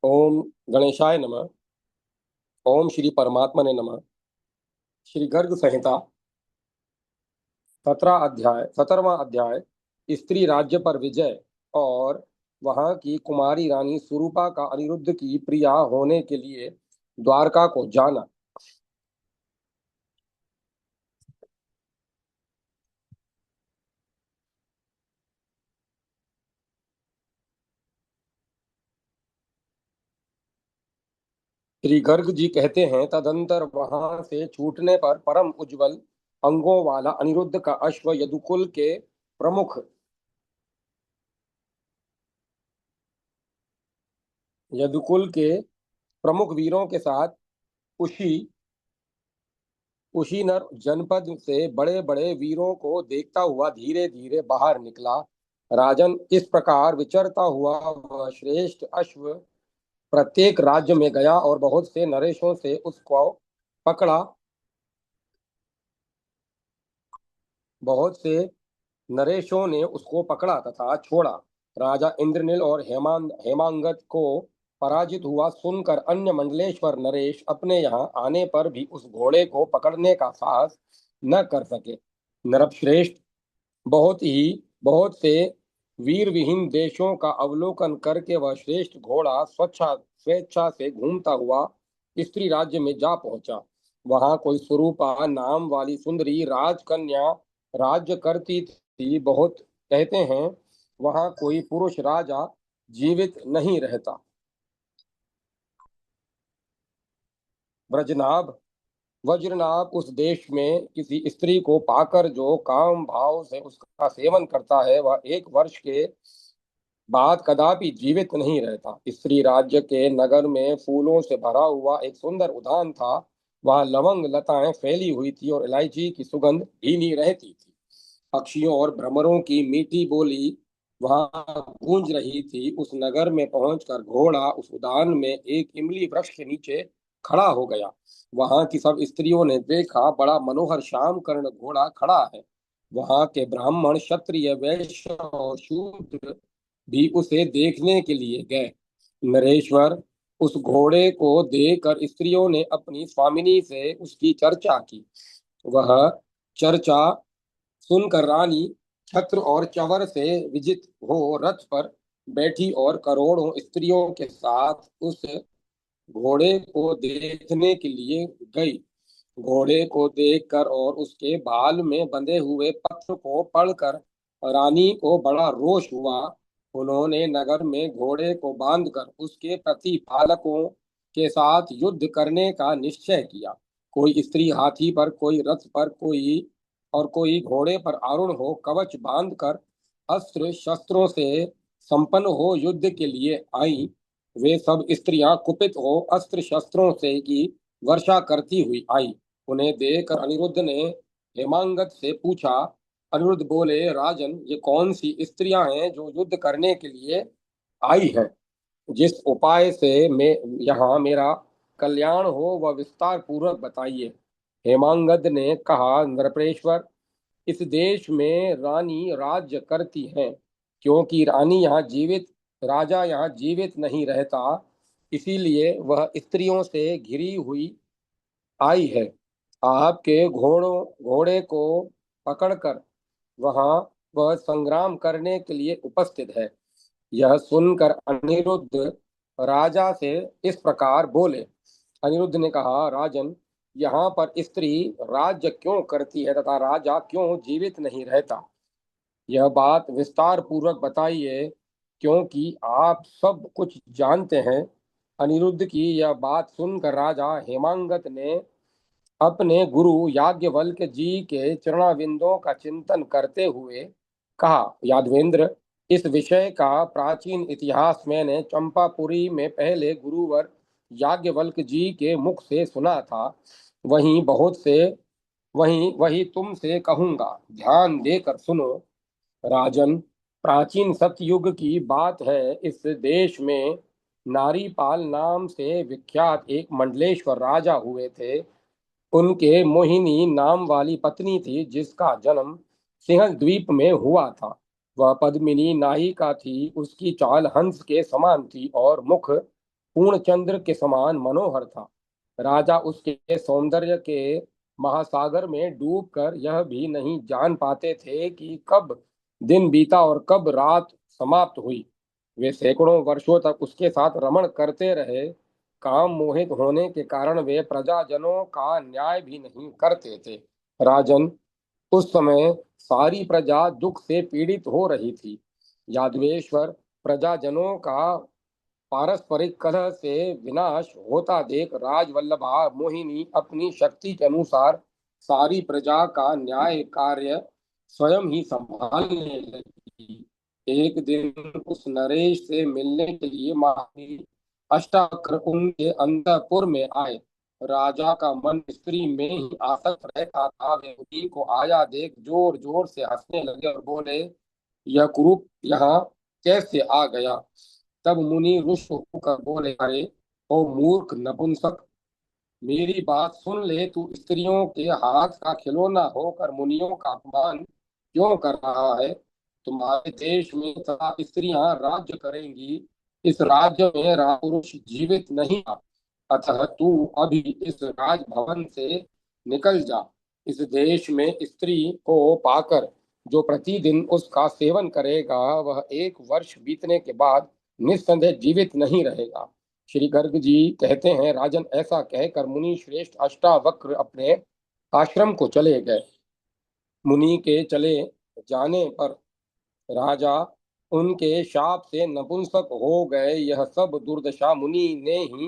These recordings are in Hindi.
ओम गणेशाय नमः। ओम श्री परमात्मने नमः। श्री गर्ग संहिता 17वां अध्याय स्त्री राज्य पर विजय और वहां की कुमारी रानी सुरूपा का अनिरुद्ध की प्रिया होने के लिए द्वारका को जाना। श्री गर्ग जी कहते हैं, तदंतर वहां से छूटने पर परम उज्जवल अंगों वाला अनिरुद्ध का अश्व यदुकुल के प्रमुख वीरों के साथ उसी कुशीनगर जनपद से बड़े बड़े वीरों को देखता हुआ धीरे धीरे बाहर निकला। राजन, इस प्रकार विचरता हुआ वह श्रेष्ठ अश्व प्रत्येक राज्य में गया और पकड़ा बहुत से नरेशों ने उसको पकड़ा तथा छोड़ा। राजा इंद्रनील और हेमांगत को पराजित हुआ सुनकर अन्य मंडलेश्वर नरेश अपने यहाँ आने पर भी उस घोड़े को पकड़ने का साहस न कर सके। नरपश्रेष्ठ, बहुत से वीर विहीन देशों का अवलोकन करके वह श्रेष्ठ घोड़ा स्वेच्छा से घूमता हुआ स्त्री राज्य में जा पहुंचा। वहां कोई स्वरूपा नाम वाली सुंदरी राजकन्या राज्य करती थी। बहुत कहते हैं वहां कोई पुरुष राजा जीवित नहीं रहता। ब्रजनाभ वज्रनाभ उस देश में किसी स्त्री को पाकर जो काम भाव से उसका सेवन करता है, वह एक वर्ष के बाद कदापि जीवित नहीं रहता। स्त्री राज्य के नगर में फूलों से भरा हुआ एक सुंदर उद्यान था। वहाँ लवंग लताएं फैली हुई थी और इलायची की सुगंध भीनी रहती थी। पक्षियों और भ्रमरों की मीठी बोली वहां गूंज रही थी। उस नगर में पहुंचकर घोड़ा उस उद्यान में एक इमली वृक्ष के नीचे खड़ा हो गया। वहां की सब स्त्रियों ने देखा, बड़ा मनोहर श्याम कर्ण घोड़ा खड़ा है। वहां के ब्राह्मण, क्षत्रिय, वैश्य और शूद्र भी उसे देखने के लिए गए। नरेश्वर, उस घोड़े को देखकर स्त्रियों ने अपनी स्वामिनी से उसकी चर्चा की। वह चर्चा सुनकर रानी छत्र और चंवर से विजित हो रथ पर बैठी और करोड़ों स्त्रियों के साथ उस घोड़े को देखने के लिए गई। घोड़े को देखकर और उसके बाल में बंधे हुए पत्र को पढ़कर रानी को बड़ा रोष हुआ। उन्होंने नगर में घोड़े को बांधकर उसके प्रतिपालकों के साथ युद्ध करने का निश्चय किया। कोई स्त्री हाथी पर, कोई रथ पर, कोई घोड़े पर आरूढ़ हो, कवच बांधकर अस्त्र शस्त्रों से संपन्न हो युद्ध के लिए आई। वे सब स्त्रियां कुपित हो अस्त्र शस्त्रों से की वर्षा करती हुई आई। उन्हें देखकर अनिरुद्ध ने हेमांगत से पूछा। अनिरुद्ध बोले, राजन, ये कौन सी स्त्रियां हैं जो युद्ध करने के लिए आई हैं? जिस उपाय से मैं यहाँ मेरा कल्याण हो वह विस्तार पूर्वक बताइए। हेमांगद ने कहा, नृपेश्वर, इस देश में रानी राज्य करती हैं। क्योंकि राजा यहाँ जीवित नहीं रहता, इसीलिए वह स्त्रियों से घिरी हुई आई है। आपके घोड़े को पकड़कर वहां वह संग्राम करने के लिए उपस्थित है। यह सुनकर अनिरुद्ध राजा से इस प्रकार बोले। अनिरुद्ध ने कहा, राजन, यहाँ पर स्त्री राज्य क्यों करती है तथा राजा क्यों जीवित नहीं रहता? यह बात विस्तार पूर्वक बताइए, क्योंकि आप सब कुछ जानते हैं। अनिरुद्ध की यह बात सुनकर राजा हेमांगत ने अपने गुरु याज्ञवल्क्य जी के चरणाविंदों का चिंतन करते हुए कहा, यादवेंद्र, इस विषय का प्राचीन इतिहास मैंने चंपापुरी में पहले गुरुवर याज्ञवल्क्य जी के मुख से सुना था। वहीं बहुत से वहीं वही तुमसे कहूंगा, ध्यान देकर सुनो। राजन, प्राचीन सतयुग की बात है। इस देश में नारीपाल नाम से विख्यात एक मंडलेश्वर राजा हुए थे। उनके मोहिनी नाम वाली पत्नी थी, जिसका जन्म सिंहल द्वीप में हुआ था। वह पद्मिनी नायिका थी। उसकी चाल हंस के समान थी और मुख पूर्णचंद्र के समान मनोहर था। राजा उसके सौंदर्य के महासागर में डूबकर यह भी नहीं जान पाते थे कि कब दिन बीता और कब रात समाप्त हुई। वे सैकड़ों वर्षों तक उसके साथ रमण करते रहे। काम मोहित होने के कारण वे प्रजाजनों का न्याय भी नहीं करते थे। राजन, उस समय सारी प्रजा दुख से पीड़ित हो रही थी। यादवेश्वर प्रजाजनों का पारस्परिक कलह से विनाश होता देख राजवल्लभा मोहिनी अपनी शक्ति के अनुसार सारी प्रजा का न्याय कार्य स्वयं ही संभालने लगी। एक दिन उस नरेश से मिलने के लिए महारानी अष्टावक्र उनके अंतःपुर में आए। राजा का मन स्त्री में ही आसक्त रहता था। वे उन्हीं को आया देख जोर जोर से हंसने लगे और बोले, यह कुरूप यहाँ कैसे आ गया? तब मुनि रुष्ट होकर बोले, अरे ओ मूर्ख नपुंसक, मेरी बात सुन ले। तू स्त्रियों के हाथ का खिलौना होकर मुनियों का अपमान क्यों कर रहा है? तुम्हारे देश में सदा स्त्रियां राज्य करेंगी। इस राज्य में राजपुरुष जीवित नहीं है। अतः तू अभी इस राजभवन से निकल जा। इस देश में स्त्री को पाकर जो प्रतिदिन उसका सेवन करेगा, वह एक वर्ष बीतने के बाद निस्संदेह जीवित नहीं रहेगा। श्री गर्ग जी कहते हैं, राजन, ऐसा कहकर मुनि श्रेष्ठ अष्टावक्र अपने आश्रम को चले गए। मुनि के चले जाने पर राजा उनके शाप से नपुंसक हो गए। यह सब दुर्दशा मुनि ने ही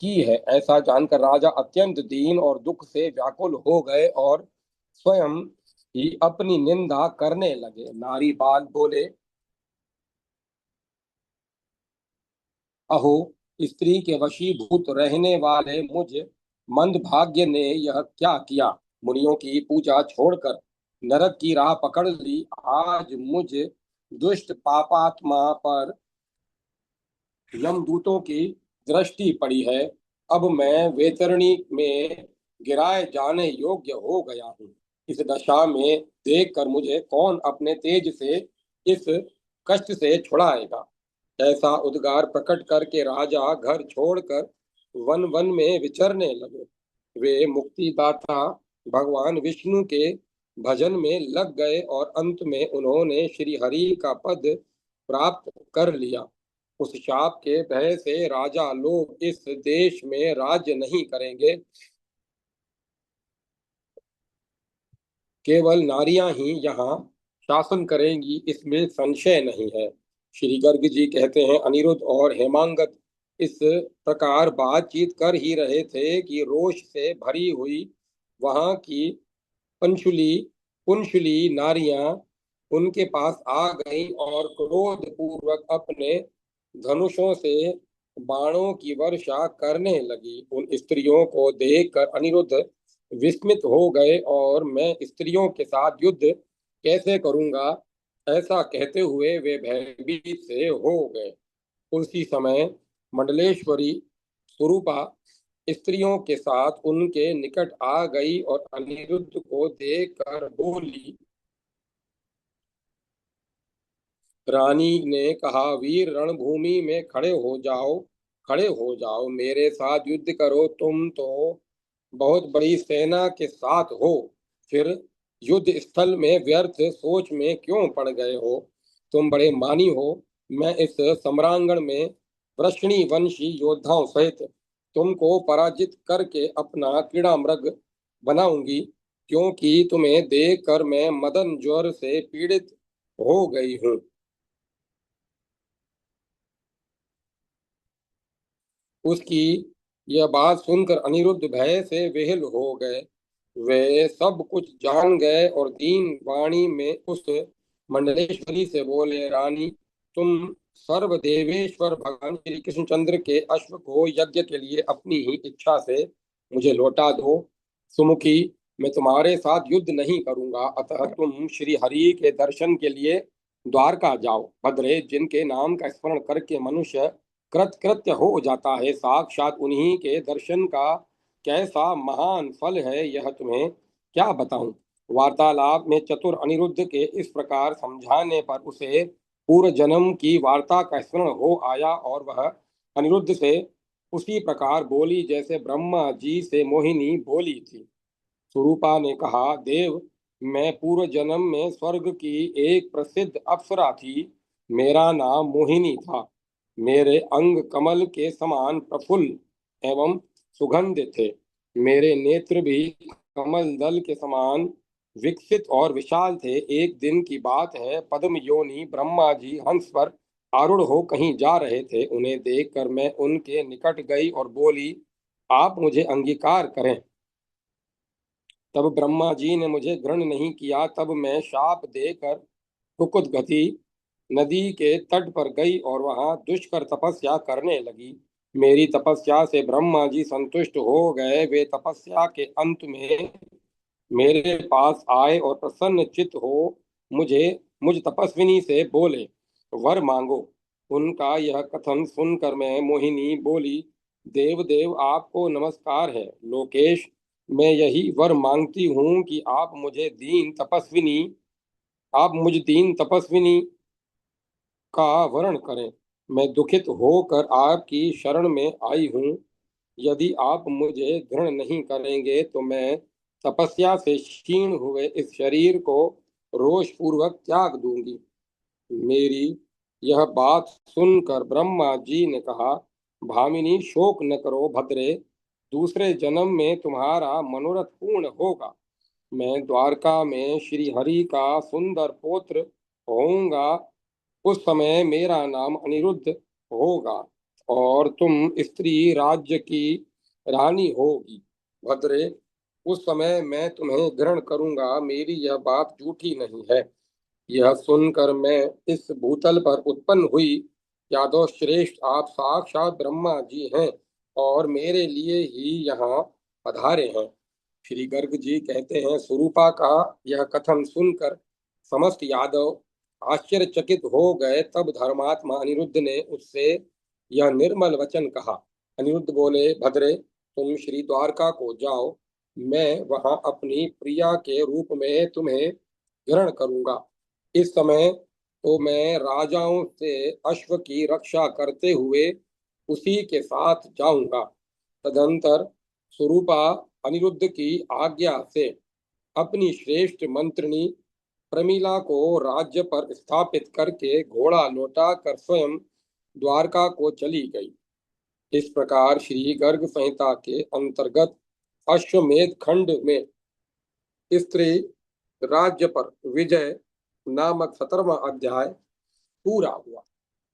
की है। ऐसा जानकर राजा अत्यंत दीन और दुख से व्याकुल हो गए और स्वयं ही अपनी निंदा करने लगे। नारी बाल बोले, अहो, स्त्री के वशीभूत रहने वाले मुझ मंदभाग्य ने यह क्या किया? मुनियों की पूजा छोड़कर नरक की राह पकड़ ली। आज मुझ दुष्ट पापात्मा पर यमदूतों की दृष्टि पड़ी है। अब मैं वैतरणी में गिराए जाने योग्य हो गया हूँ। इस दशा में देखकर मुझे कौन अपने तेज से इस कष्ट से छुड़ाएगा? ऐसा उद्गार प्रकट करके राजा घर छोड़कर वन वन में विचरने लगे। वे मुक्तिदाता भगवान विष्णु के भजन में लग गए और अंत में उन्होंने श्री हरि का पद प्राप्त कर लिया। उस शाप के भय से राजा लोग इस देश में राज्य नहीं करेंगे। केवल नारियां ही यहाँ शासन करेंगी, इसमें संशय नहीं है। श्री गर्ग जी कहते हैं, अनिरुद्ध और हेमांगत इस प्रकार बातचीत कर ही रहे थे कि रोष से भरी हुई वहां की पंचुली पुंशुली नारियां उनके पास आ गईं और क्रोध पूर्वक अपने धनुषों से बाणों की वर्षा करने लगी। उन स्त्रियों को देखकर अनिरुद्ध विस्मित हो गए और मैं स्त्रियों के साथ युद्ध कैसे करूंगा, ऐसा कहते हुए वे भयभीत से हो गए। उसी समय मंडलेश्वरी स्वरूपा स्त्रियों के साथ उनके निकट आ गई और अनिरुद्ध को देखकर बोली। रानी ने कहा, वीर, रणभूमि में खड़े हो जाओ, खड़े हो जाओ, मेरे साथ युद्ध करो। तुम तो बहुत बड़ी सेना के साथ हो, फिर युद्ध स्थल में व्यर्थ सोच में क्यों पड़ गए हो? तुम बड़े मानी हो। मैं इस सम्रांगण में वृष्णि वंशी योद्धाओं सहित तुमको पराजित करके अपना कीड़ा मृग बनाऊंगी, क्योंकि तुम्हें देखकर मैं मदन ज्वर से पीड़ित हो गई हूँ। उसकी यह बात सुनकर अनिरुद्ध भय से विह्वल हो गए। वे सब कुछ जान गए और दीन वाणी में उस मंडलेश्वरी से बोले, रानी, तुम सर्वदेवेश्वर भगवान श्री कृष्णचंद्र के अश्व को यज्ञ के लिए अपनी ही इच्छा से मुझे लौटा दो। सुमुखी, मैं तुम्हारे साथ युद्ध नहीं करूंगा, अतः तुम श्री हरि के दर्शन के लिए द्वारका जाओ। भद्रे, जिनके नाम का स्मरण करके मनुष्य कृतकृत्य हो जाता है, साक्षात उन्हीं के दर्शन का कैसा महान फल है, यह तुम्हें क्या बताऊं? वार्तालाप में चतुर अनिरुद्ध के इस प्रकार समझाने पर उसे पूर्व जन्म की वार्ता का स्मरण हो आया और वह अनिरुद्ध से उसी प्रकार बोली जैसे ब्रह्मा जी से मोहिनी बोली थी। स्वरूपा ने कहा, देव, मैं पूर्व जन्म में स्वर्ग की एक प्रसिद्ध अप्सरा थी। मेरा नाम मोहिनी था। मेरे अंग कमल के समान प्रफुल्ल एवं सुगंध थे। मेरे नेत्र भी कमल दल के समान विकसित और विशाल थे। एक दिन की बात है, पद्म योनि ब्रह्मा जी हंस पर आरूढ़ हो कहीं जा रहे थे। उन्हें देखकर मैं उनके निकट गई और बोली, आप मुझे अंगीकार करें। तब ब्रह्मा जी ने मुझे ग्रहण नहीं किया। तब मैं शाप देकर कुकुत गति नदी के तट पर गई और वहां दुष्कर तपस्या करने लगी। मेरी तपस्या से ब्रह्मा जी संतुष्ट हो गए। वे तपस्या के अंत में मेरे पास आए और प्रसन्न चित्त हो मुझे मुझ तपस्विनी से बोले, वर मांगो। उनका यह कथन सुनकर मैं मोहिनी बोली, देव देव, आपको नमस्कार है। लोकेश, मैं यही वर मांगती हूँ कि आप मुझ दीन तपस्विनी का वर्ण करें। मैं दुखित होकर आपकी शरण में आई हूँ। यदि आप मुझे घृण नहीं करेंगे तो मैं तपस्या से क्षीण हुए इस शरीर को रोष पूर्वक त्याग दूंगी। मेरी यह बात सुनकर ब्रह्मा जी ने कहा, भामिनी, शोक न करो भद्रे। दूसरे जन्म में तुम्हारा मनोरथ पूर्ण होगा। मैं द्वारका में श्री हरि का सुंदर पुत्र होऊंगा। उस समय मेरा नाम अनिरुद्ध होगा और तुम स्त्री राज्य की रानी होगी। भद्रे, उस समय मैं तुम्हें ग्रहण करूंगा। मेरी यह बात झूठी नहीं है। यह सुनकर मैं इस भूतल पर उत्पन्न हुई। यादव श्रेष्ठ, आप साक्षात ब्रह्मा जी हैं और मेरे लिए ही यहाँ पधारे हैं। श्री गर्ग जी कहते हैं, स्वरूपा का यह कथन सुनकर समस्त यादव आश्चर्यचकित हो गए। तब धर्मात्मा अनिरुद्ध ने उससे यह निर्मल वचन कहा। अनिरुद्ध बोले, भद्रे, तुम श्री द्वारका को जाओ। मैं वहां अपनी प्रिया के रूप में तुम्हें ग्रहण करूंगा। इस समय तो मैं राजाओं से अश्व की रक्षा करते हुए उसी के साथ जाऊंगा। तदंतर स्वरूपा अनिरुद्ध की आज्ञा से अपनी श्रेष्ठ मंत्रिणी प्रमिला को राज्य पर स्थापित करके घोड़ा लौटा कर स्वयं द्वारका को चली गई। इस प्रकार श्री गर्ग संहिता के अंतर्गत अश्वमेध खंड में स्त्री राज्य पर विजय नामक 17वां अध्याय पूरा हुआ।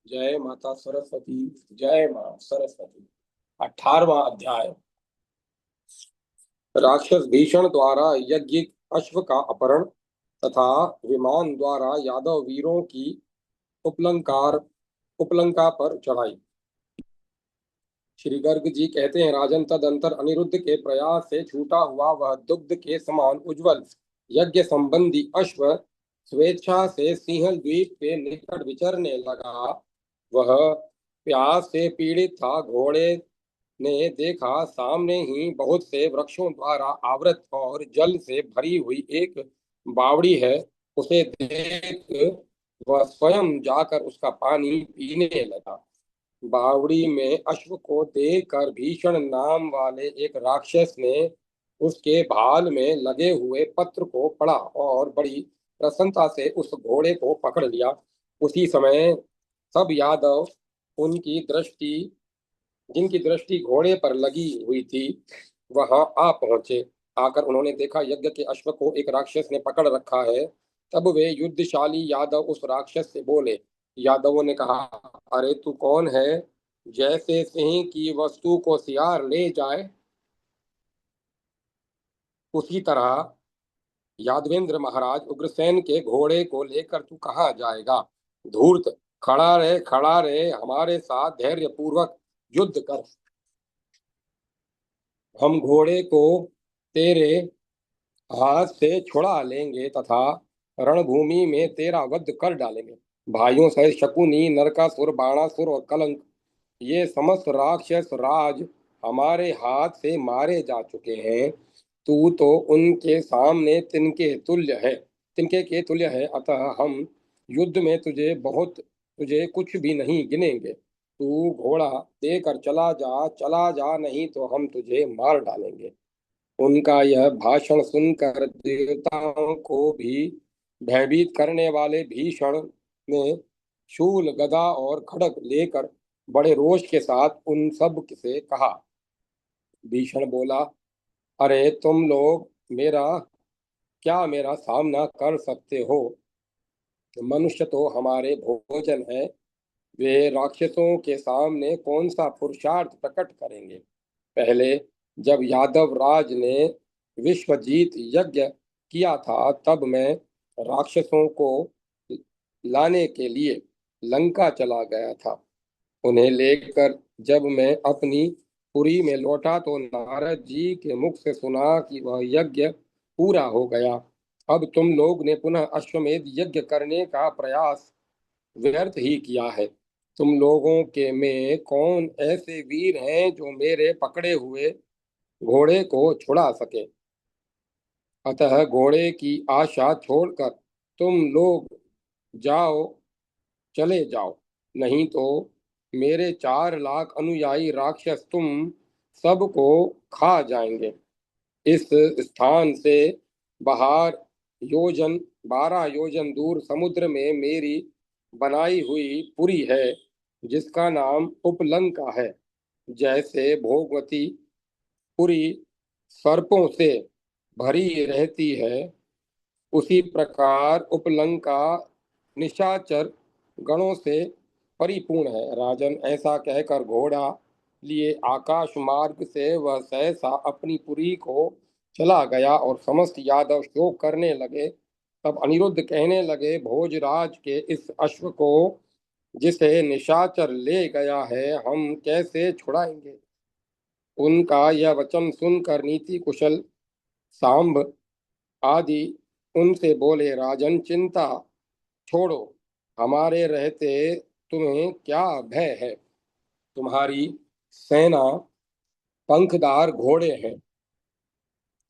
जय माता सरस्वती। जय मां सरस्वती। 18वां अध्याय, राक्षस भीषण द्वारा यज्ञ अश्व का अपहरण तथा विमान द्वारा यादव वीरों की उपलंकार उपलंका पर चढ़ाई। श्री गर्ग जी कहते हैं, राजन, तदंतर अनिरुद्ध के प्रयास से छूटा हुआ वह दुग्ध के समान उज्जवल यज्ञ संबंधी अश्व स्वेच्छा से सिंहल द्वीप के निकट विचरने लगा। वह प्यास से पीड़ित था। घोड़े ने देखा सामने ही बहुत से वृक्षों द्वारा आवृत और जल से भरी हुई एक बावड़ी है। उसे देख वह स्वयं जाकर उसका पानी पीने लगा। बावड़ी में अश्व को देखकर भीषण नाम वाले एक राक्षस ने उसके भाल में लगे हुए पत्र को पढ़ा और बड़ी प्रसन्नता से उस घोड़े को पकड़ लिया। उसी समय सब यादव उनकी दृष्टि जिनकी दृष्टि घोड़े पर लगी हुई थी वहां आ पहुंचे। आकर उन्होंने देखा यज्ञ के अश्व को एक राक्षस ने पकड़ रखा है। तब वे युद्धशाली यादव उस राक्षस से बोले। यादवों ने कहा, अरे तू कौन है? जैसे सिंह की वस्तु को सियार ले जाए उसी तरह यादवेंद्र महाराज उग्रसेन के घोड़े को लेकर तू कहाँ जाएगा? धूर्त, खड़ा रहे, हमारे साथ धैर्य पूर्वक युद्ध कर। हम घोड़े को तेरे हाथ से छुड़ा लेंगे तथा रणभूमि में तेरा वध कर डालेंगे। भाइयों सहित शकुनी, नरकासुर, बाणासुर और कलंक, ये समस्त राक्षस राज हमारे हाथ से मारे जा चुके हैं। तू तो उनके सामने तिनके के तुल्य है। अतः हम युद्ध में तुझे कुछ भी नहीं गिनेंगे। तू घोड़ा देकर चला जा, नहीं तो हम तुझे मार डालेंगे। उनका यह भाषण सुनकर देवताओं को भी भयभीत करने वाले भीषण ने शूल, गदा और खड्ग लेकर बड़े रोष के साथ उन सब से कहा। भीषण बोला, अरे तुम लोग मेरा सामना कर सकते हो? मनुष्य तो हमारे भोजन है, वे राक्षसों के सामने कौन सा पुरुषार्थ प्रकट करेंगे? पहले जब यादव राज ने विश्वजीत यज्ञ किया था, तब मैं राक्षसों को लाने के लिए लंका चला गया था। उन्हें लेकर जब मैं अपनी पुरी में लौटा तो नारद जी के मुख से सुना कि वह यज्ञ पूरा हो गया। अब तुम लोग ने पुनः अश्वमेध यज्ञ करने का प्रयास व्यर्थ ही किया है। तुम लोगों के में कौन ऐसे वीर हैं जो मेरे पकड़े हुए घोड़े को छुड़ा सके? अतः घोड़े की आशा छोड़कर तुम लोग जाओ, चले जाओ, नहीं तो मेरे 4 लाख अनुयायी राक्षस तुम सबको खा जाएंगे। इस स्थान से बाहर योजन 12 योजन दूर समुद्र में मेरी बनाई हुई पुरी है, जिसका नाम उपलंका है। जैसे भोगवती पुरी सर्पों से भरी रहती है, उसी प्रकार उपलंका निशाचर गणों से परिपूर्ण है। राजन, ऐसा कहकर घोड़ा लिए आकाश मार्ग से वह सहसा अपनी पुरी को चला गया और समस्त यादव शोक करने लगे। तब अनिरुद्ध कहने लगे, भोजराज के इस अश्व को जिसे निशाचर ले गया है, हम कैसे छुड़ाएंगे? उनका यह वचन सुनकर नीति कुशल सांब आदि उनसे बोले, राजन चिंता छोड़ो, हमारे रहते तुम्हें क्या भय है? तुम्हारी सेना पंखदार घोड़े हैं,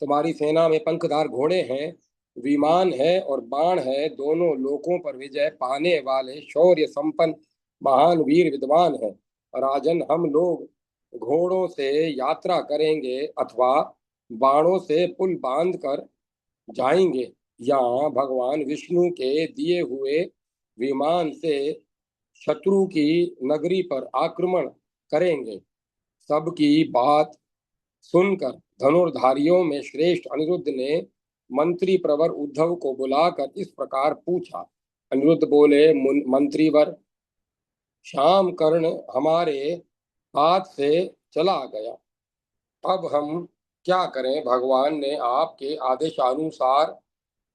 तुम्हारी सेना में पंखदार घोड़े हैं, विमान है और बाण है, दोनों लोकों पर विजय पाने वाले शौर्य संपन्न महान वीर विद्वान हैं। राजन, हम लोग घोड़ों से यात्रा करेंगे अथवा बाणों से पुल बांध कर जाएंगे, या भगवान विष्णु के दिए हुए विमान से शत्रु की नगरी पर आक्रमण करेंगे? सबकी बात सुनकर धनुर्धारियों में श्रेष्ठ अनिरुद्ध ने मंत्री प्रवर उद्धव को बुलाकर इस प्रकार पूछा। अनिरुद्ध बोले, मंत्रीवर, श्याम कर्ण हमारे हाथ से चला गया, अब हम क्या करें? भगवान ने आपके आदेशानुसार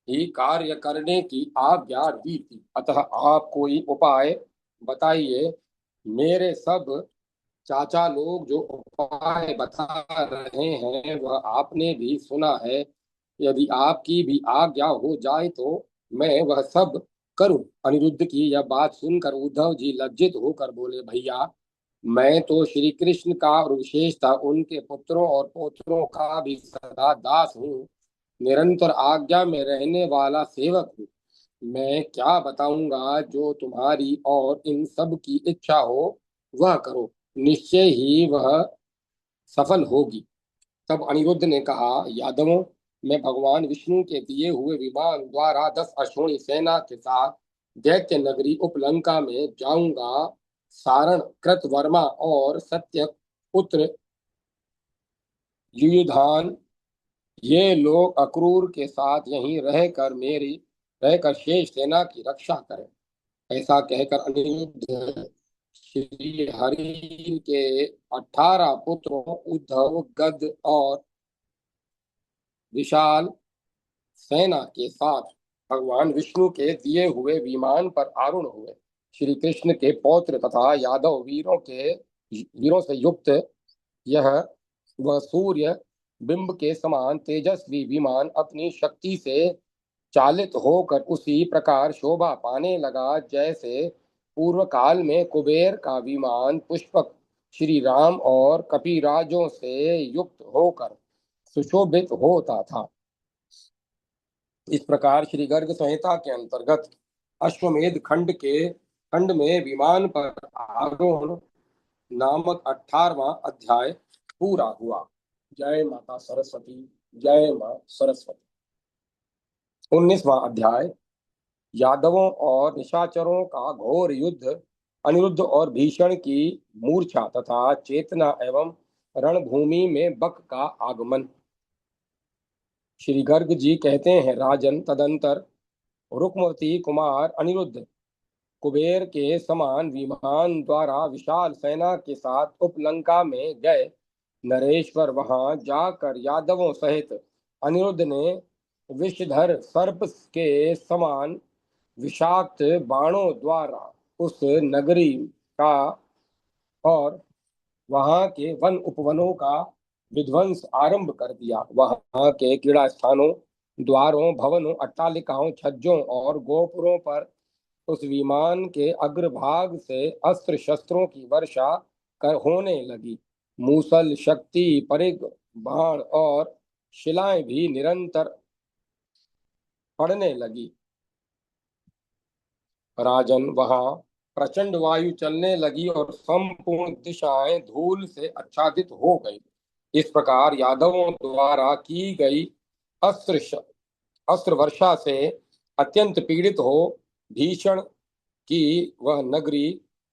ही कार्य करने की आज्ञा दी थी, अतः आप कोई उपाय बताइए। मेरे सब चाचा लोग जो उपाय बता रहे हैं वह आपने भी सुना है। यदि आपकी भी आज्ञा हो जाए तो मैं वह सब करूं। अनिरुद्ध की यह बात सुनकर उद्धव जी लज्जित होकर बोले, भैया, मैं तो श्री कृष्ण का और विशेषतः उनके पुत्रों और पौत्रों का भी सदा दास हूँ, निरंतर आज्ञा में रहने वाला सेवक हूँ। मैं क्या बताऊंगा? जो तुम्हारी और इन सब की इच्छा हो वह करो, निश्चय ही वह सफल होगी। तब अनिरुद्ध ने कहा, यादवों, मैं भगवान विष्णु के दिए हुए विमान द्वारा 10 अश्वनी सेना के साथ दैत्य नगरी उपलंका में जाऊंगा। सारण, कृतवर्मा और सत्य पुत्र युयुधान, ये लोग अक्रूर के साथ यहीं रहकर शेष सेना की रक्षा करें। ऐसा कहकर अनिरुद्ध श्री हरि के 18 पुत्रों उद्धव, गद और विशाल सेना के साथ भगवान विष्णु के दिए हुए विमान पर आरूढ़ हुए। श्री कृष्ण के पौत्र तथा यादव वीरों से युक्त यह वह सूर्य बिंब के समान तेजस्वी विमान अपनी शक्ति से चालित होकर उसी प्रकार शोभा पाने लगा, जैसे पूर्व काल में कुबेर का विमान पुष्पक श्री राम और कपिराजों से युक्त होकर सुशोभित होता था। इस प्रकार श्री गर्ग संहिता के अंतर्गत अश्वमेध खंड में विमान पर आरोहण नामक 18वां अध्याय पूरा हुआ। जय माता सरस्वती। जय मां सरस्वती। 19वां अध्याय यादवों और निशाचरों का घोर युद्ध। अनिरुद्ध और भीषण की मूर्छा तथा चेतना एवं रणभूमि में बक का आगमन। श्री गर्ग जी कहते हैं, राजन, तदंतर रुक्मवती कुमार अनिरुद्ध कुबेर के समान विमान द्वारा विशाल सेना के साथ उपलंका में गए। नरेश्वर वहां जाकर यादवों सहित अनिरुद्ध ने विषधर सर्प के समान विषाक्त बाणों द्वारा उस नगरी का और वहां के वन उपवनों का विध्वंस आरंभ कर दिया। वहां के क्रीड़ा स्थानों, द्वारों, भवनों, अट्टालिकाओं, छज्जों और गोपुरों पर उस विमान के अग्रभाग से अस्त्र शस्त्रों की वर्षा होने लगी। मूसल, शक्ति, परिघ, बाण और शिलाएं भी निरंतर पड़ने लगी। राजन, वहां प्रचंड वायु चलने लगी और संपूर्ण दिशाएं धूल से आच्छादित हो गई। इस प्रकार यादवों द्वारा की गई अस्त्र अस्त्र वर्षा से अत्यंत पीड़ित हो भीषण की वह नगरी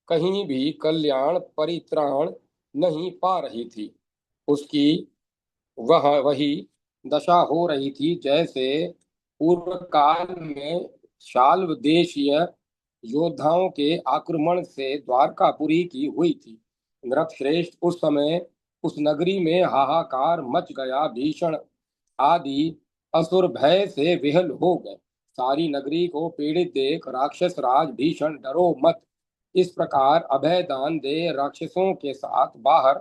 कहीं भी कल्याण परित्राण नहीं पा रही थी। उसकी वह वही दशा हो रही थी जैसे पूर्व काल में शाल्व देशीय योद्धाओं के आक्रमण से द्वारकापुरी की हुई थी। नृपश्रेष्ठ, उस समय उस नगरी में हाहाकार मच गया। भीषण आदि असुर भय से विहल हो गए। सारी नगरी को पीड़ित देख राक्षस राज भीषण, डरो मत, इस प्रकार अभय दान दे राक्षसों के साथ बाहर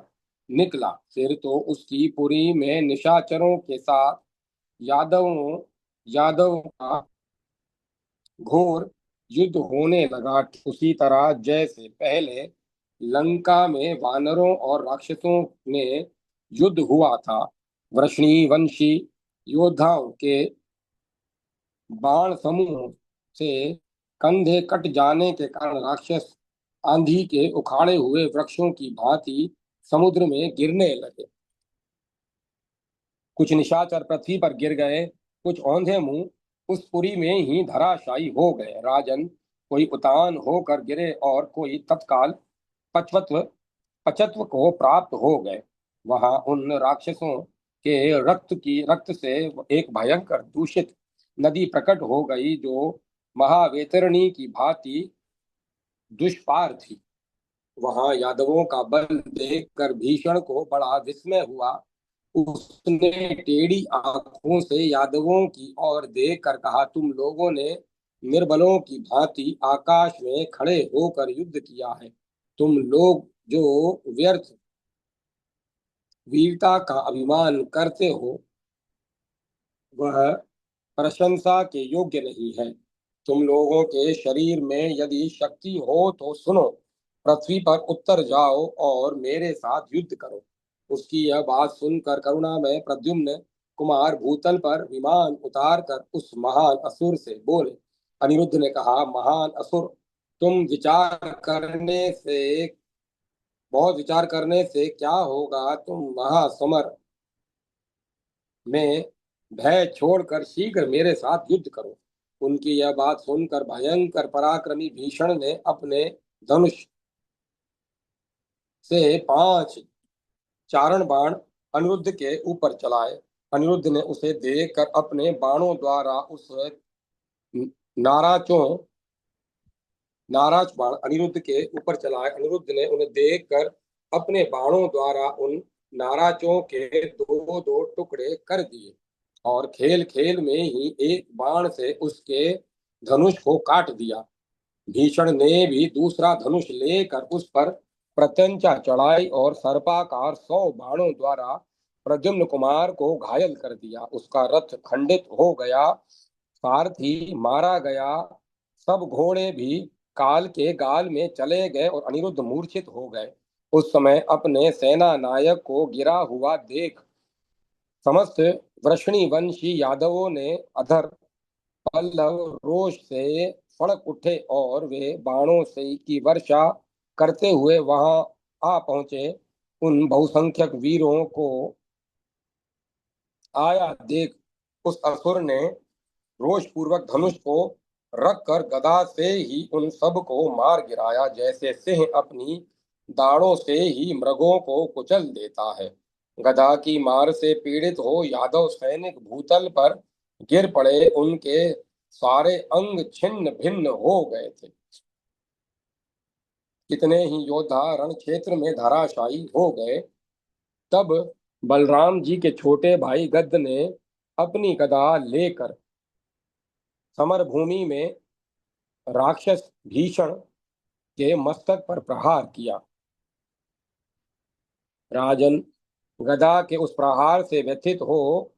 निकला। फिर तो उसकी पुरी में निशाचरों के साथ यादव का घोर युद्ध होने लगा। उसी तरह जैसे पहले लंका में वानरों और राक्षसों में युद्ध हुआ था। वृष्णि वंशी योद्धाओं के बाण समूह से कंधे कट जाने के कारण राक्षस आंधी के उखाड़े हुए वृक्षों की भांति समुद्र में गिरने लगे। कुछ निशाचर पृथ्वी पर गिर गए, कुछ औंधे मुंह उस पुरी में ही धराशायी हो गए। राजन, कोई उतान होकर गिरे और कोई तत्काल पचत्व पचत्व को प्राप्त हो गए। वहां उन राक्षसों के रक्त से एक भयंकर दूषित नदी प्रकट हो गई, जो महावेतरणी की भांति दुष्पार थी। वहां यादवों का बल देखकर भीषण को बड़ा विस्मय हुआ। उसने टेढ़ी आंखों से यादवों की ओर देख कर कहा, तुम लोगों ने निर्बलों की भांति आकाश में खड़े होकर युद्ध किया है। तुम लोग जो व्यर्थ वीरता का अभिमान करते हो वह प्रशंसा के योग्य नहीं है। तुम लोगों के शरीर में यदि शक्ति हो तो सुनो, पृथ्वी पर उतर जाओ और मेरे साथ युद्ध करो। उसकी यह बात सुनकर करुणा में प्रद्युम्न कुमार भूतल पर विमान उतार कर उस महान असुर से बोले। अनिरुद्ध ने कहा, महान असुर, तुम बहुत विचार करने से क्या होगा। तुम महासमर में भय छोड़कर शीघ्र मेरे साथ युद्ध करो। उनकी यह बात सुनकर भयंकर पराक्रमी भीषण ने अपने धनुष से 5 चारण बाण अनिरुद्ध के ऊपर चलाए। अनिरुद्ध ने उसे देखकर अपने बाणों द्वारा उस नाराजों नाराज बाण अनिरुद्ध के ऊपर चलाए। अनिरुद्ध ने उन्हें देखकर अपने बाणों द्वारा उन नाराजों के दो दो टुकड़े कर दिए और खेल खेल में ही एक बाण से उसके धनुष को काट दिया। भीषण ने भी दूसरा धनुष लेकर उस पर प्रत्यंचा चढ़ाई और सर्पाकार 100 बाणों द्वारा प्रद्युम्न कुमार को घायल कर दिया। उसका रथ खंडित हो गया, सारथी मारा गया, सब घोड़े भी काल के गाल में चले गए और अनिरुद्ध मूर्छित हो गए। उस समय अपने सेना नायक को गिरा हुआ देख समस्त वृष्णि वंशी यादवों ने अधर पल्लव रोष से फड़क उठे और वे बाणों से की वर्षा करते हुए वहां आ पहुंचे उन बहुसंख्यक वीरों को आया देख उस असुर ने रोष पूर्वक धनुष को रख कर गदा से ही उन सब को मार गिराया, जैसे सिंह अपनी दाढ़ों से ही मृगों को कुचल देता है। गदा की मार से पीड़ित हो यादव सैनिक भूतल पर गिर पड़े, उनके सारे अंग छिन्न भिन्न हो गए थे। कितने ही योद्धा रण क्षेत्र में धराशायी हो गए। तब बलराम जी के छोटे भाई गद्द ने अपनी गदा लेकर समर भूमि में राक्षस भीषण के मस्तक पर प्रहार किया। राजन, गदा के उस प्रहार से व्यथित हो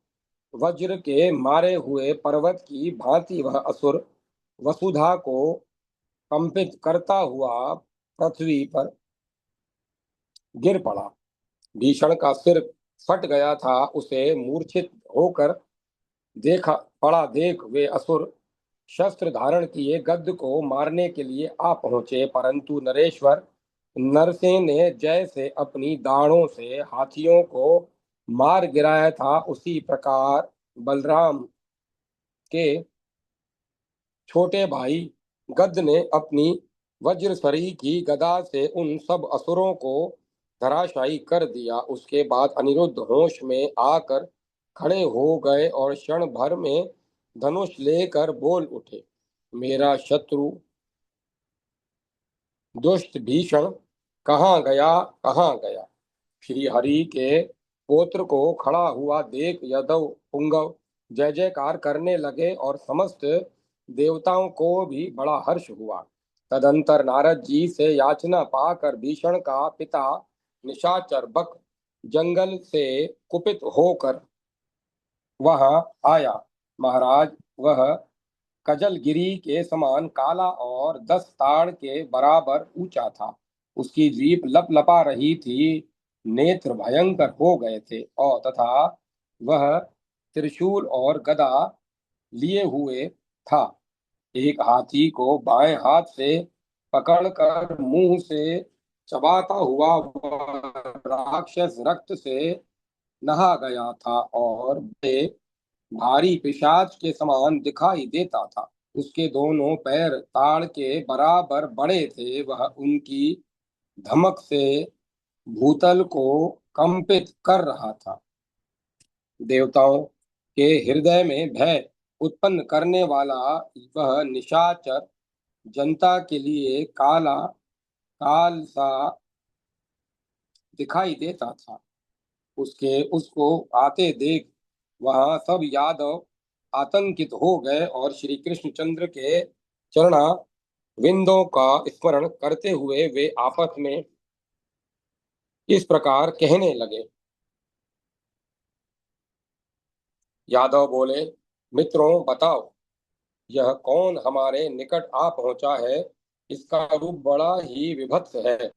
वज्र के मारे हुए पर्वत की भांति वह असुर वसुधा को कंपित करता हुआ पृथ्वी पर गिर पड़ा। भीषण का सिर फट गया था। उसे मूर्छित होकर देखा पड़ा देख वे असुर शस्त्र धारण किए गद्द को मारने के लिए आ पहुंचे, परंतु नरेश्वर नरसेन ने जैसे अपनी दाढ़ों से हाथियों को मार गिराया था, उसी प्रकार बलराम के छोटे भाई गद्द ने अपनी वज्रसरी की गदा से उन सब असुरों को धराशायी कर दिया। उसके बाद अनिरुद्ध होश में आकर खड़े हो गए और क्षण भर में धनुष लेकर बोल उठे, मेरा शत्रु दुष्ट भीषण कहाँ गया, कहाँ गया। श्री हरि के पोत्र को खड़ा हुआ देख यदव पुंगव जय जयकार करने लगे और समस्त देवताओं को भी बड़ा हर्ष हुआ। तदंतर नारद जी से याचना पाकर भीषण का पिता निशाचर बक जंगल से कुपित होकर वहां आया। महाराज, वह कजलगिरी के समान काला और 10 ताड़ के बराबर ऊंचा था। उसकी जीभ लपलपा रही थी, नेत्र भयंकर हो गए थे और तथा वह त्रिशूल और गदा लिए हुए था। एक हाथी को बाएं हाथ से पकड़कर मुंह से चबाता हुआ वह राक्षस रक्त से नहा गया था और वे भारी पिशाच के समान दिखाई देता था। उसके दोनों पैर ताड़ के बराबर बड़े थे। वह उनकी धमक से भूतल को कंपित कर रहा था। देवताओं के हृदय में भय उत्पन्न करने वाला वह निशाचर जनता के लिए काला काल सा दिखाई देता था। उसको आते देख वहां सब यादव आतंकित हो गए और श्री कृष्णचंद्र के चरणा विंदों का स्मरण करते हुए वे आपस में इस प्रकार कहने लगे। यादव बोले, मित्रों बताओ, यह कौन हमारे निकट आ पहुंचा है। इसका रूप बड़ा ही विभत्स है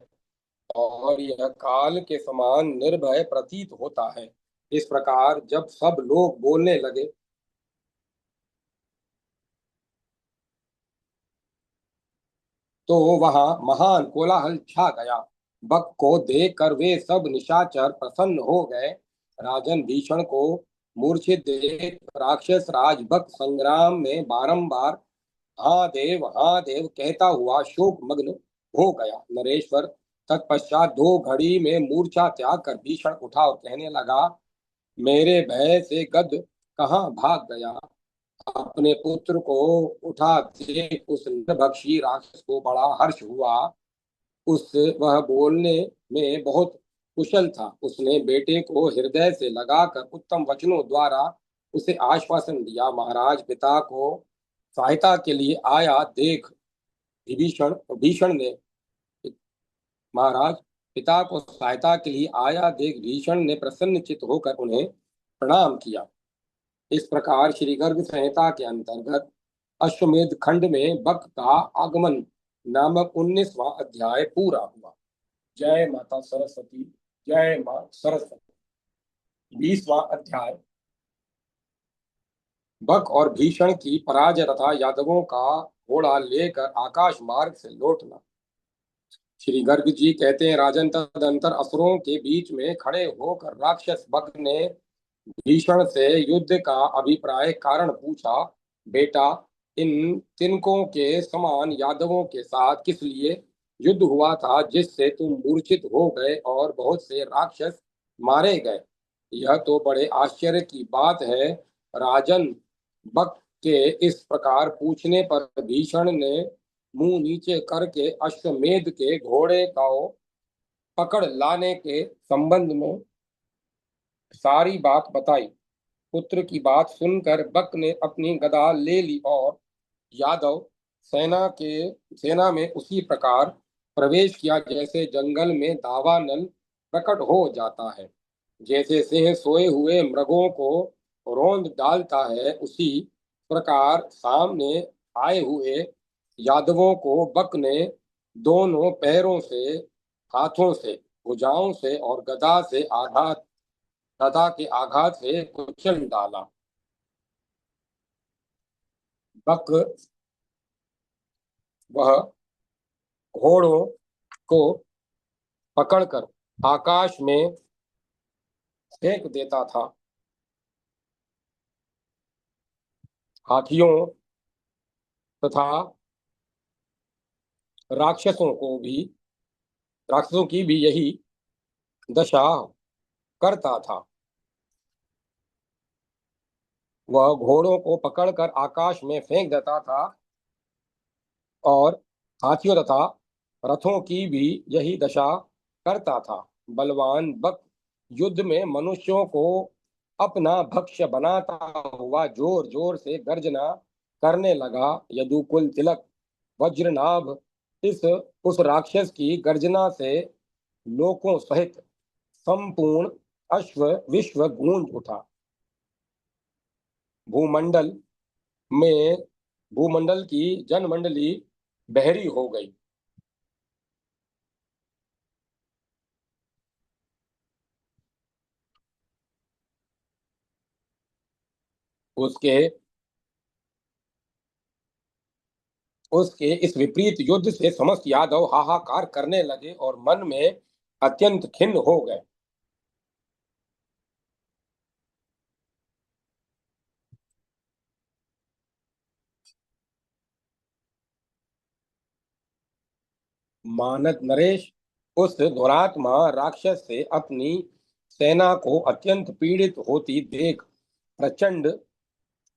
और यह काल के समान निर्भय प्रतीत होता है। इस प्रकार जब सब लोग बोलने लगे तो वहां महान कोलाहल छा गया। बक को देखकर वे सब निशाचर प्रसन्न हो गए। राजन, भीषण को मूर्छित देख राक्षस राज बक संग्राम में बारंबार हाँ देव कहता हुआ शोक मग्न हो गया। नरेश्वर तत्पश्चात 2 घड़ी में मूर्छा त्याग कर भीषण उठा और कहने लगा, मेरे भय से गद कहाँ भाग गया। अपने पुत्र को उठा देख उस नरभक्षी राक्षस को बड़ा हर्ष हुआ। उस वह बोलने में बहुत कुशल था। उसने बेटे को हृदय से लगाकर उत्तम वचनों द्वारा उसे आश्वासन दिया। महाराज, पिता को सहायता के लिए आया देख विभीषण भीषण ने महाराज पिता को सहायता के लिए आया देख भीषण ने प्रसन्नचित होकर उन्हें प्रणाम किया। इस प्रकार श्री गर्ग संहिता के अंतर्गत अश्वमेध खंड में बक का आगमन नामक 19वां अध्याय पूरा हुआ। जय माता सरस्वती। जय मां सरस्वती। 20वां अध्याय बक और भीषण की पराजय तथा यादवों का घोड़ा लेकर आकाश मार्ग से लौटना। श्री गर्ग जी कहते हैं, राजन तदंतर असुरों के बीच में खड़े होकर राक्षस बक ने भीषण से युद्ध का अभिप्राय कारण पूछा। बेटा, इन तिनकों के समान यादवों के साथ किस लिए युद्ध हुआ था जिससे तुम मूर्छित हो गए और बहुत से राक्षस मारे गए? यह तो बड़े आश्चर्य की बात है। राजन, बक के इस प्रकार पूछने पर भीषण ने मुंह नीचे करके अश्वमेध के घोड़े को पकड़ लाने के संबंध में सारी बात बताई। पुत्र की बात सुनकर बक ने अपनी गदा ले ली और यादव सेना में उसी प्रकार प्रवेश किया जैसे जंगल में दावानल प्रकट हो जाता है। जैसे सिंह सोए हुए मृगों को रौंद डालता है, उसी प्रकार सामने आए हुए यादवों को बक ने दोनों पैरों से, हाथों से, भुजाओं से और गदा के आघात से कुचल डाला। बक वह घोड़ों को पकड़कर आकाश में फेंक देता था। हाथियों तथा राक्षसों को भी राक्षसों की भी यही दशा करता था। वह घोड़ों को पकड़कर आकाश में फेंक देता था और हाथियों तथा रथों की भी यही दशा करता था। बलवान बक युद्ध में मनुष्यों को अपना भक्ष्य बनाता हुआ जोर जोर से गर्जना करने लगा। यदुकुल तिलक वज्रनाभ इस उस राक्षस की गर्जना से लोकों सहित संपूर्ण अश्व विश्व गूंज उठा। भूमंडल में भूमंडल की जनमंडली बहरी हो गई। उसके उसके इस विपरीत युद्ध से समस्त यादव हाहाकार करने लगे और मन में अत्यंत खिन्न हो गए। मानद नरेश, उस दुरात्मा राक्षस से अपनी सेना को अत्यंत पीड़ित होती देख प्रचंड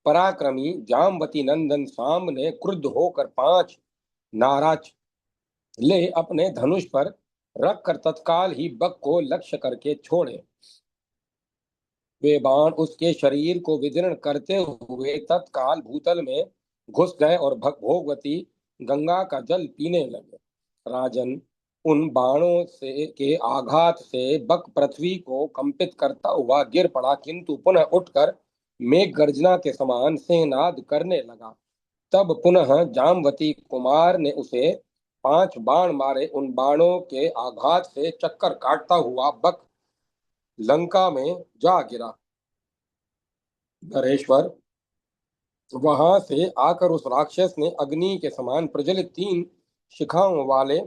पराक्रमी जामवती नंदन सांब ने क्रुद्ध होकर 5 नाराज ले अपने धनुष पर रखकर तत्काल ही बक को लक्ष्य करके छोड़े। वे बाण उसके शरीर को विदीर्ण करते हुए तत्काल भूतल में घुस गए और भोगवती गंगा का जल पीने लगे। राजन, उन बाणों से के आघात से बक पृथ्वी को कंपित करता हुआ गिर पड़ा, किंतु पुनः उठकर मेघ गर्जना के समान सिंहनाद करने लगा। तब पुनः जामवती कुमार ने उसे 5 बाण मारे। उन बाणों के आघात से चक्कर काटता हुआ बक लंका में जा गिरा। नरेश्वर, वहां से आकर उस राक्षस ने अग्नि के समान प्रज्वलित 3 शिखाओं वाले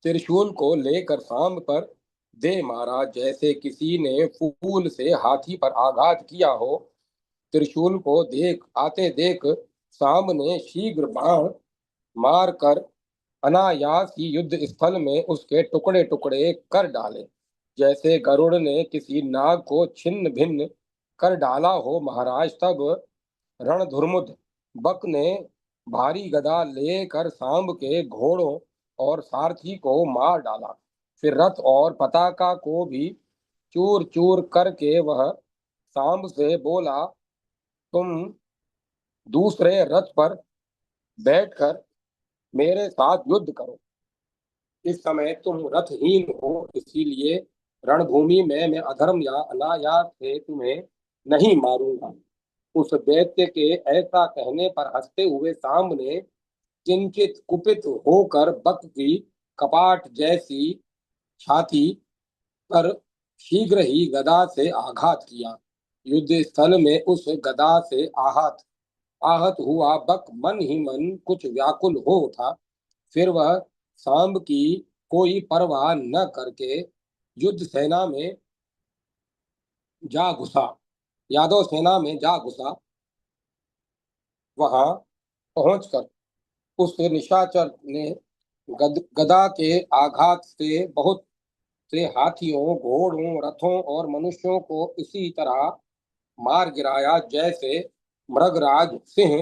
त्रिशूल को लेकर सांब पर दे मारा, जैसे किसी ने फूल से हाथी पर आघात किया हो। त्रिशूल को देख सांब ने शीघ्र बाण मारकर अनायास ही युद्ध स्थल में उसके टुकड़े टुकड़े कर डाले, जैसे गरुड़ ने किसी नाग को छिन्न भिन्न कर डाला हो। महाराज, तब रणधुर्मुद बक ने भारी गदा लेकर सांब के घोड़ों और सारथी को मार डाला। फिर रथ और पताका को भी चूर चूर करके वह सांब से बोला, तुम दूसरे रथ पर बैठकर मेरे साथ युद्ध करो। इस समय तुम रथहीन हो, इसीलिए रणभूमि में मैं अधर्म या अनायास से तुम्हें नहीं मारूंगा। उस दैत्य के ऐसा कहने पर हंसते हुए सांब ने किंचित कुपित होकर बक की कपाट जैसी छाती पर शीघ्र ही गदा से आघात किया। युद्ध स्थल में उस गदा से आहत आहत हुआ बक मन ही मन कुछ व्याकुल हो उठा। फिर वह सांब की कोई परवाह न करके युद्ध सेना में जा घुसा यादव सेना में जा घुसा। वहां पहुंचकर उस निशाचर ने गदा के आघात से बहुत से हाथियों, घोड़ों, रथों और मनुष्यों को इसी तरह मार गिराया जैसे मृगराज सिंह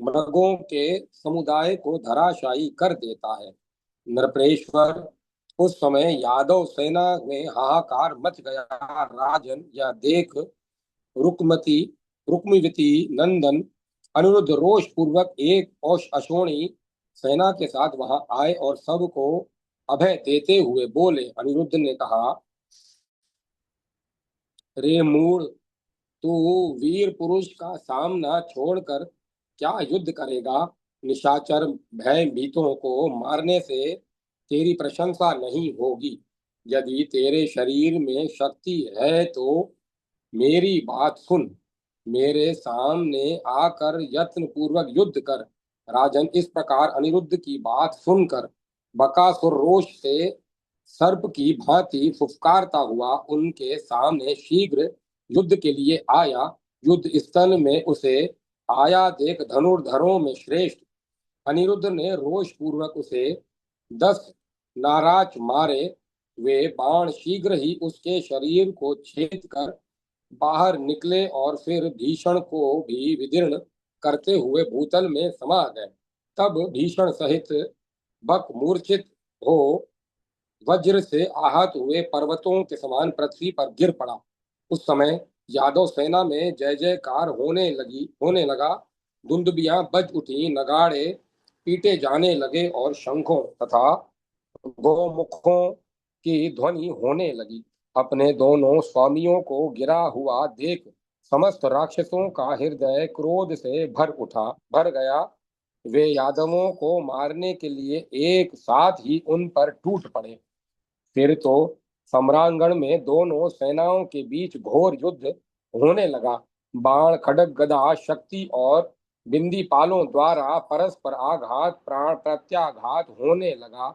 मृगों के समुदाय को धराशायी कर देता है। नृपेश्वर, उस समय यादव सेना में हाहाकार मच गया। राजन, यह देख रुकमती रुक्मिवती नंदन अनिरुद्ध रोष पूर्वक एक अश्वनी सेना के साथ वहां आए और सबको अभय देते हुए बोले। अनिरुद्ध ने कहा, रे मूढ़, तू वीर पुरुष का सामना छोड़कर क्या युद्ध करेगा? निशाचर भयभीतों को मारने से तेरी प्रशंसा नहीं होगी। यदि तेरे शरीर में शक्ति है तो मेरी बात सुन, मेरे सामने आकर यत्न पूर्वक युद्ध कर। राजन, इस प्रकार अनिरुद्ध की बात सुनकर बकासुर रोष से सर्प की भांति फुफकारता हुआ उनके सामने शीघ्र युद्ध के लिए आया। युद्ध स्थल में उसे आया देख धनुर्धरों में श्रेष्ठ अनिरुद्ध ने रोष पूर्वक उसे 10 नाराज मारे। वे बाण शीघ्र ही उसके शरीर को छेद कर बाहर निकले और फिर भीषण को भी विदीर्ण करते हुए भूतल में समा गए। तब भीषण सहित बक मूर्छित हो वज्र से आहत हुए पर्वतों के समान पृथ्वी पर गिर पड़ा। उस समय यादव सेना में जय जयकार होने लगा। दुंदुभियां बज उठी, नगाड़े पीटे जाने लगे और शंखों तथा गोमुखों की ध्वनि होने लगी। अपने दोनों स्वामियों को गिरा हुआ देख समस्त राक्षसों का हृदय क्रोध से भर गया। वे यादवों को मारने के लिए एक साथ ही उन पर टूट पड़े। फिर तो सम्रांगण में दोनों सेनाओं के बीच घोर युद्ध होने लगा। बाण, खड्ग, गदा, शक्ति और बिंदी पालों द्वारा परस्पर आघात, प्राण प्रत्याघात होने लगा।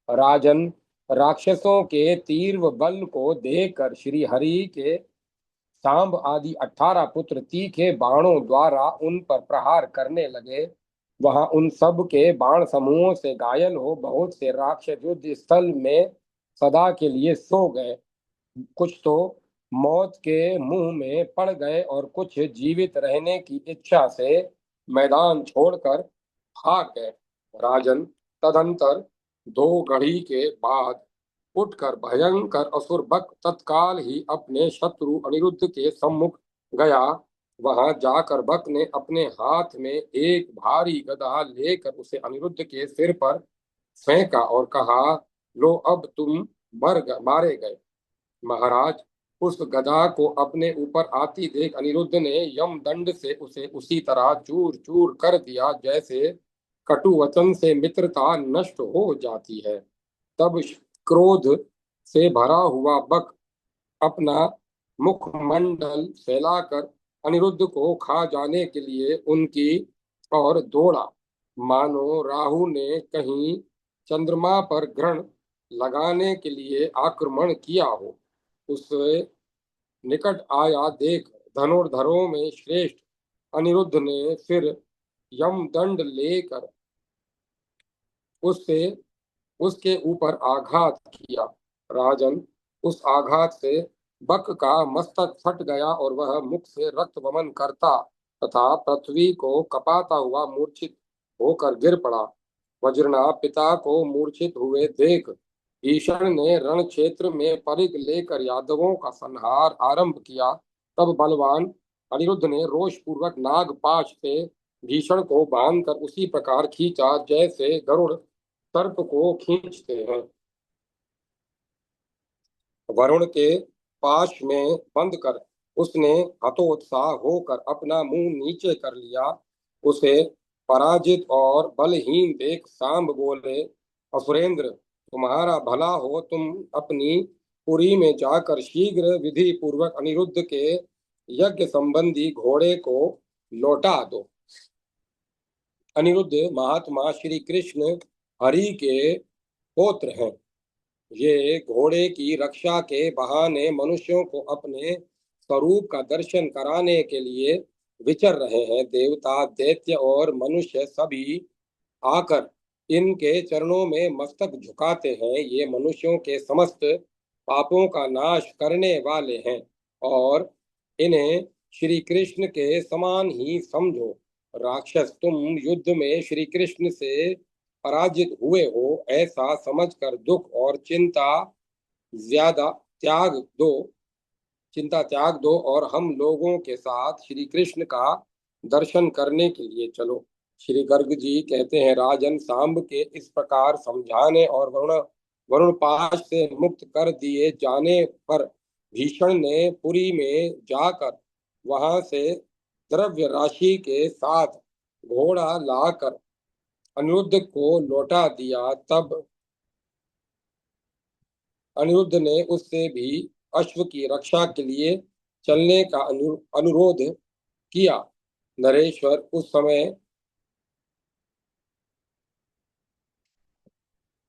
राजन, राक्षसों के तीव्र बल को देखकर श्री हरि के सांब आदि 18 पुत्र तीखे बाणों द्वारा उन पर प्रहार करने लगे। वहां उन सब के बाण समूहों से घायल हो बहुत से राक्षस युद्ध स्थल में सदा के लिए सो गए। कुछ तो मौत के मुंह में पड़ गए और कुछ जीवित रहने की इच्छा से मैदान छोड़कर भाग गए। राजन, तदंतर 2 घड़ी के बाद उठकर भयंकर असुर बक तत्काल ही अपने शत्रु अनिरुद्ध के सम्मुख गया। वहां जाकर बक ने अपने हाथ में एक भारी गदा लेकर उसे अनिरुद्ध के सिर पर फेंका और कहा, लो अब तुम मारे गए। महाराज, उस गदा को अपने ऊपर आती देख अनिरुद्ध ने यम दंड से उसे उसी तरह चूर चूर कर दिया जैसे कटु वचन से मित्रता नष्ट हो जाती है। तब क्रोध से भरा हुआ बक अपना मुखमंडल फैलाकर अनिरुद्ध को खा जाने के लिए उनकी ओर दौड़ा। मानो राहु ने कहीं चंद्रमा पर ग्रहण लगाने के लिए आक्रमण किया हो। उससे निकट आया देख धनुर्धरों में श्रेष्ठ अनिरुद्ध ने फिर यमदंड लेकर उससे उसके ऊपर आघात किया। राजन, उस आघात से बक का मस्तक फट गया और वह मुख से रक्त वमन करता तथा पृथ्वी को कपाता हुआ मूर्छित होकर गिर पड़ा। वज्रनाभ पिता को मूर्छित हुए देख भीषण ने रण क्षेत्र में परिघ लेकर यादवों का संहार आरंभ किया। तब बलवान अनिरुद्ध ने रोष पूर्वक नागपाश से भीषण को बांधकर उसी प्रकार खींचा जैसे गरुड़ सर्प को खींचते हैं। वरुण के पाश में बंद कर उसने हतोत्साह होकर अपना मुंह नीचे कर लिया। उसे पराजित और बलहीन देख सांब बोले, असुरेंद्र, तुम्हारा भला हो, तुम अपनी पुरी में जाकर शीघ्र विधि पूर्वक अनिरुद्ध के यज्ञ संबंधी घोड़े को लौटा दो। अनिरुद्ध महात्मा श्री कृष्ण हरि के पोत्र हैं। ये घोड़े की रक्षा के बहाने मनुष्यों को अपने स्वरूप का दर्शन कराने के लिए विचर रहे हैं। देवता, दैत्य और मनुष्य सभी आकर इनके चरणों में मस्तक झुकाते हैं। ये मनुष्यों के समस्त पापों का नाश करने वाले हैं और इन्हें श्री कृष्ण के समान ही समझो। राक्षस, तुम युद्ध में श्री कृष्ण से पराजित हुए हो, ऐसा समझकर दुख और ज्यादा त्याग दो चिंता त्याग दो और हम लोगों के साथ श्री कृष्ण का दर्शन करने के लिए चलो। श्री गर्ग जी कहते हैं, राजन, सांब के इस प्रकार समझाने और वरुण वरुण पाश से मुक्त कर दिए जाने पर भीषण ने पुरी में जाकर वहां से द्रव्य राशि के साथ घोड़ा लाकर अनिरुद्ध को लौटा दिया। तब अनिरुद्ध ने उससे भी अश्व की रक्षा के लिए चलने का अनुरोध किया। नरेश्वर उस समय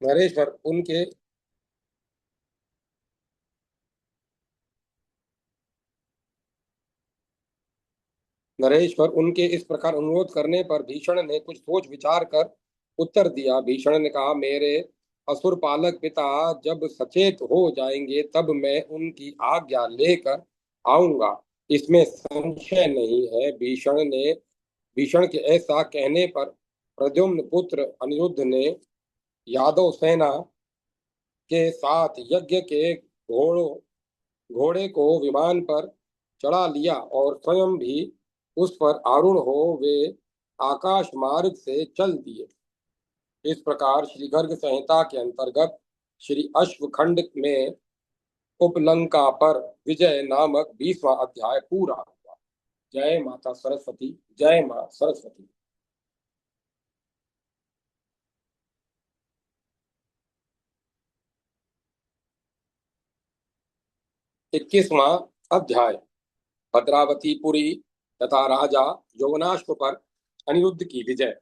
नरेश्वर उनके नरेश्वर उनके इस प्रकार अनुरोध करने पर भीषण ने कुछ सोच विचार कर उत्तर दिया। भीषण ने कहा, मेरे असुर पालक पिता जब सचेत हो जाएंगे तब मैं उनकी आज्ञा लेकर आऊंगा, इसमें संशय नहीं है। भीषण के ऐसा कहने पर प्रद्युम्न पुत्र अनिरुद्ध ने यादव सेना के साथ यज्ञ के घोड़े को विमान पर चढ़ा लिया और स्वयं भी उस पर आरूढ़ हो वे आकाश मार्ग से चल दिए। इस प्रकार श्री गर्ग संहिता के अंतर्गत श्री अश्वखंड में उपलंका पर विजय नामक 20वां अध्याय पूरा हुआ। जय माता सरस्वती। जय मां सरस्वती। 21वां अध्याय भद्रावतीपुरी तथा राजा यौवनाश्व पर अनिरुद्ध की विजय।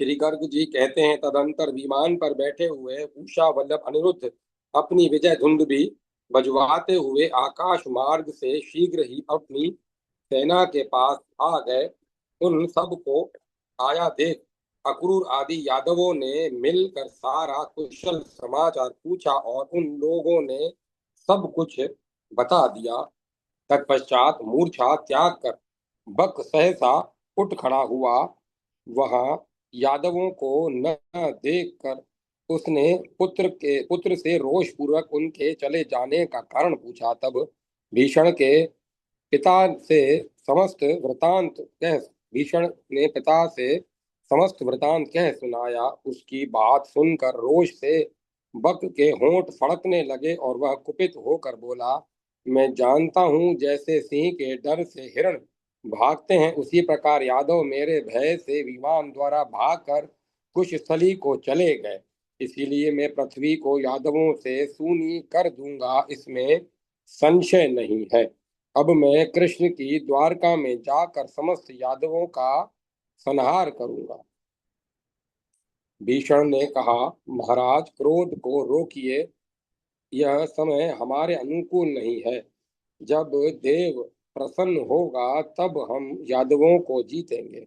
श्री गर्ग जी कहते हैं, तदंतर विमान पर बैठे हुए उषा वल्लभ अनिरुद्ध अपनी विजय धुंध भी बजवाते हुए आकाश मार्ग से शीघ्र ही अपनी सेना के पास आ गए। उन सबको आया देख अक्रूर आदि यादवों ने मिलकर सारा कुशल समाचार पूछा और उन लोगों ने सब कुछ बता दिया। तत्पश्चात मूर्छा त्याग कर बक सहसा उठ खड़ा हुआ। वहां यादवों को न देख कर उसने पुत्र से रोष पूर्वक उनके चले जाने का कारण पूछा। तब भीषण के पिता से समस्त वृतांत कह भीषण ने पिता से समस्त वृतांत कह सुनाया। उसकी बात सुनकर रोष से बक के होंठ फड़कने लगे और वह कुपित होकर बोला, मैं जानता हूं जैसे सिंह के डर से हिरण भागते हैं, उसी प्रकार यादव मेरे भय से विमान द्वारा भागकर कुश स्थली को चले गए। इसीलिए मैं पृथ्वी को यादवों से सूनी कर दूंगा, इसमें संशय नहीं है। अब मैं कृष्ण की द्वारका में जाकर समस्त यादवों का संहार करूंगा। भीषण ने कहा, महाराज, क्रोध को रोकिए, यह समय हमारे अनुकूल नहीं है। जब देव प्रसन्न होगा तब हम यादवों को जीतेंगे।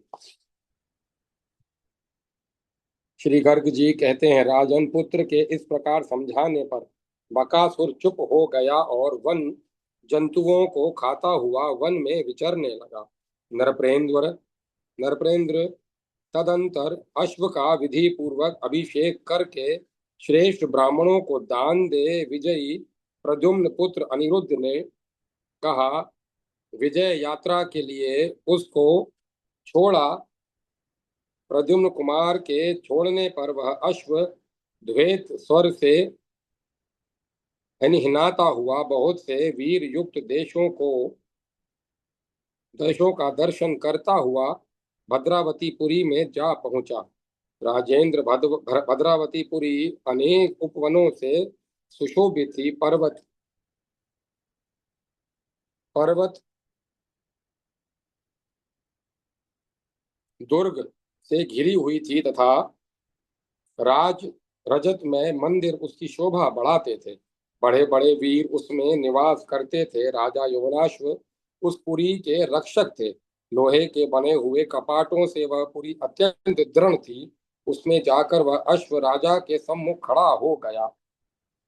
श्री गर्ग जी कहते हैं, राजन, पुत्र के इस प्रकार समझाने पर बकासुर चुप हो गया और वन जंतुओं को खाता हुआ वन में विचरने लगा। नरप्रेंद्र नरप्रेंद्र तदंतर अश्व का विधि पूर्वक अभिषेक करके श्रेष्ठ ब्राह्मणों को दान दे विजयी प्रद्युम्न पुत्र अनिरुद्ध ने कहा, विजय यात्रा के लिए उसको छोड़ा। प्रद्युम्न कुमार के छोड़ने पर वह अश्व द्वैत स्वर से हिनहिनाता हुआ बहुत से वीर युक्त देशों का दर्शन करता हुआ भद्रावतीपुरी में जा पहुंचा। राजेंद्र, भद्रावतीपुरी अनेक उपवनों से सुशोभित थी। पर्वत दुर्ग से घिरी हुई थी तथा राज रजत में मंदिर उसकी शोभा बढ़ाते थे। बड़े बड़े वीर उसमें निवास करते थे। राजा यवनाश्व उस पुरी के रक्षक थे। लोहे के बने हुए कपाटों से वह पुरी अत्यंत दृढ़ थी। उसमें जाकर वह अश्व राजा के सम्मुख खड़ा हो गया।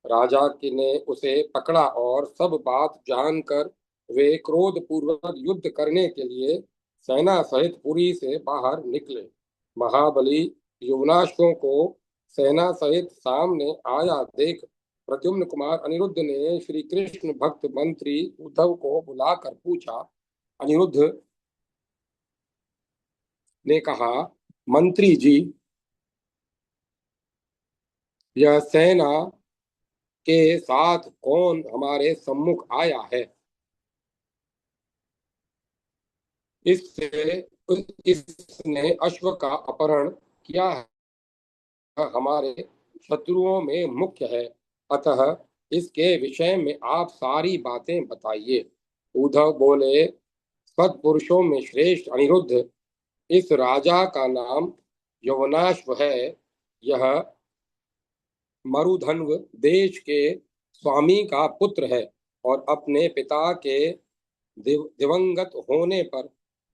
राजा की ने उसे पकड़ा और सब बात जानकर वे क्रोध पूर्वक युद्ध करने के लिए सेना सहित पुरी से बाहर निकले। महाबली युवनाश्वों को सेना सहित सामने आया देख प्रद्युम्न कुमार अनिरुद्ध ने श्री कृष्ण भक्त मंत्री उद्धव को बुलाकर पूछा। अनिरुद्ध ने कहा, मंत्री जी, यह सेना के साथ कौन हमारे सम्मुख आया है? इससे इसने अश्व का अपहरण किया है, हमारे शत्रुओं में मुख्य है। अतः इसके विषय में आप सारी बातें बताइए। उद्धव बोले, सत्पुरुषों में श्रेष्ठ अनिरुद्ध, इस राजा का नाम यवनाश्व है। यह मरुधन्व देश के स्वामी का पुत्र है और अपने पिता के दिवंगत होने पर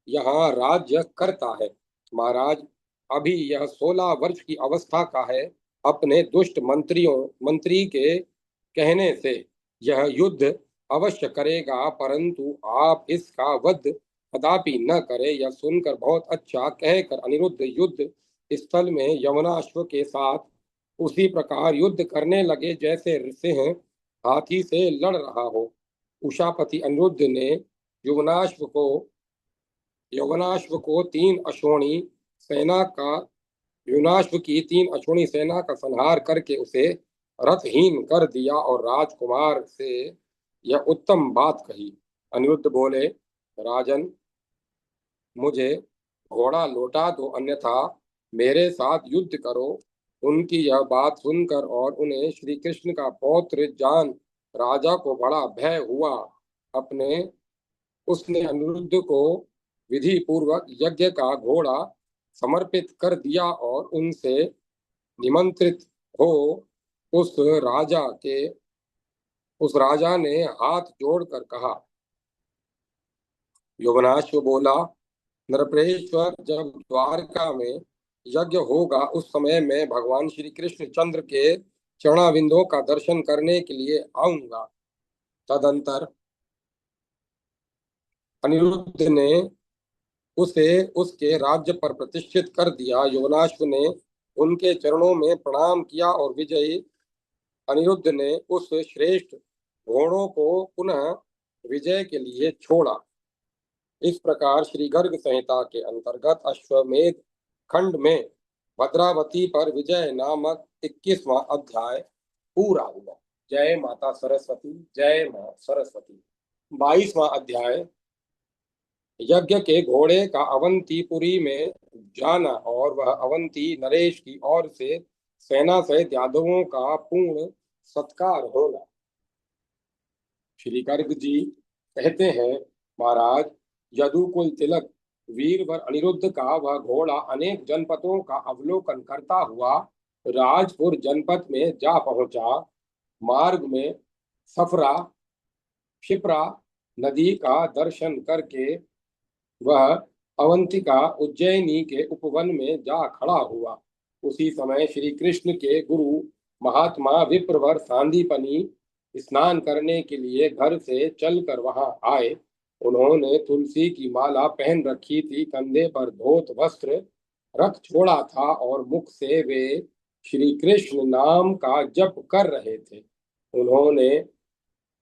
यहाँ राज्य करता है। महाराज, अभी यह 16 वर्ष की अवस्था का है। अपने दुष्ट मंत्री के कहने से यह युद्ध अवश्य करेगा, परंतु आप इसका वध कदापि न करें। यह सुनकर बहुत अच्छा कहकर अनिरुद्ध युद्ध स्थल में यवनाश्व के साथ उसी प्रकार युद्ध करने लगे जैसे सिंह हाथी से लड़ रहा हो। उषापति अनिरुद्ध ने युवनाश्व को यवनाश्व को तीन अश्वनी सेना का युवनाश्व की 3 अश्वनी सेना का संहार करके उसे रथहीन कर दिया और राजकुमार से यह उत्तम बात कही। अनिरुद्ध बोले, राजन, मुझे घोड़ा लौटा दो, अन्यथा मेरे साथ युद्ध करो। उनकी यह बात सुनकर और उन्हें श्री कृष्ण का पौत्र जान राजा को बड़ा भय हुआ। अपने उसने अनिरुद्ध को विधि पूर्वक यज्ञ का घोड़ा समर्पित कर दिया और उनसे निमंत्रित हो उस राजा के उस राजा ने हाथ जोड़कर कहा। यवनाश्व बोला, नरप्रेश्वर, जब द्वारका में यज्ञ होगा उस समय मैं भगवान श्री कृष्ण चंद्र के चरणाविंदों का दर्शन करने के लिए आऊंगा। तदंतर अनिरुद्ध ने उसे उसके राज्य पर प्रतिष्ठित कर दिया। यवनाश्व ने उनके चरणों में प्रणाम किया और विजयी अनिरुद्ध ने उस श्रेष्ठ घोड़ों को पुनः विजय के लिए छोड़ा। इस प्रकार श्री गर्ग संहिता के अंतर्गत अश्वमेध खंड में भद्रावती पर विजय नामक 21वां अध्याय पूरा हुआ। जय माता सरस्वती, जय मां सरस्वती। 22वां अध्याय यज्ञ के घोड़े का अवंतीपुरी में जाना और वह अवंती नरेश की ओर से सेना सहित यादवों का पूर्ण सत्कार होना। श्री गर्ग जी कहते हैं, महाराज, यदुकुल तिलक वीरवर अनिरुद्ध का वह घोड़ा अनेक जनपदों का अवलोकन करता हुआ राजपुर जनपद में जा पहुंचा। मार्ग में सफरा क्षिप्रा नदी का दर्शन करके वह अवंतिका उज्जैनी के उपवन में जा खड़ा हुआ। उसी समय श्री कृष्ण के गुरु महात्मा विप्रवर सांदीपनी स्नान करने के लिए घर से चलकर वहां आए। उन्होंने तुलसी की माला पहन रखी थी, कंधे पर धोत वस्त्र रख छोड़ा था और मुख से वे श्री कृष्ण नाम का जप कर रहे थे। उन्होंने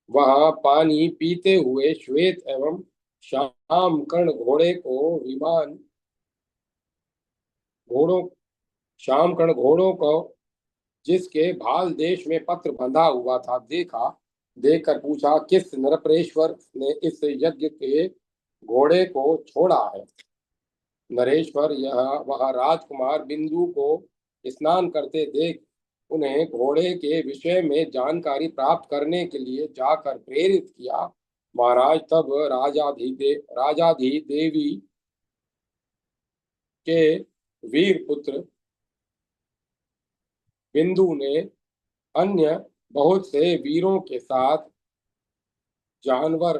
वहां पानी पीते हुए श्वेत एवं श्याम कर्ण घोड़े को विमान घोड़ों श्याम कर्ण घोड़ों को जिसके भाल देश में पत्र बंधा हुआ था देखा। देखकर पूछा, किस नरप्रेश्वर ने इस यज्ञ के घोड़े को छोड़ा है? नरेश्वर, यह वह राजकुमार बिंदु को स्नान करते देख उन्हें घोड़े के विषय में जानकारी प्राप्त करने के लिए जाकर प्रेरित किया। महाराज, तब राजाधी देवी के वीर पुत्र बिंदु ने अन्य बहुत से वीरों के साथ जानवर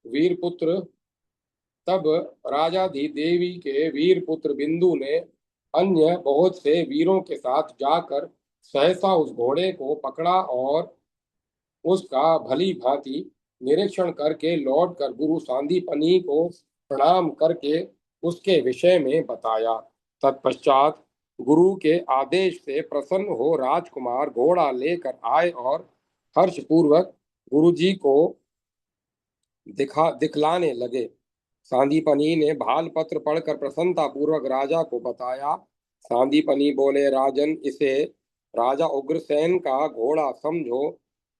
वीरपुत्र तब राजाधिदेवी के वीरपुत्र बिंदु ने अन्य बहुत से वीरों के साथ जाकर सहसा उस घोड़े को पकड़ा और उसका भली भांति निरीक्षण करके लौटकर गुरु सांदीपनि को प्रणाम करके उसके विषय में बताया। तत्पश्चात गुरु के आदेश से प्रसन्न हो राजकुमार घोड़ा लेकर आए और हर्षपूर्वक गुरु जी को दिखलाने लगे। सांदीपनि ने भाल पत्र पढ़कर प्रसन्नता पूर्वक राजा को बताया। सांदीपनि बोले, राजन, इसे राजा उग्रसेन का घोड़ा समझो।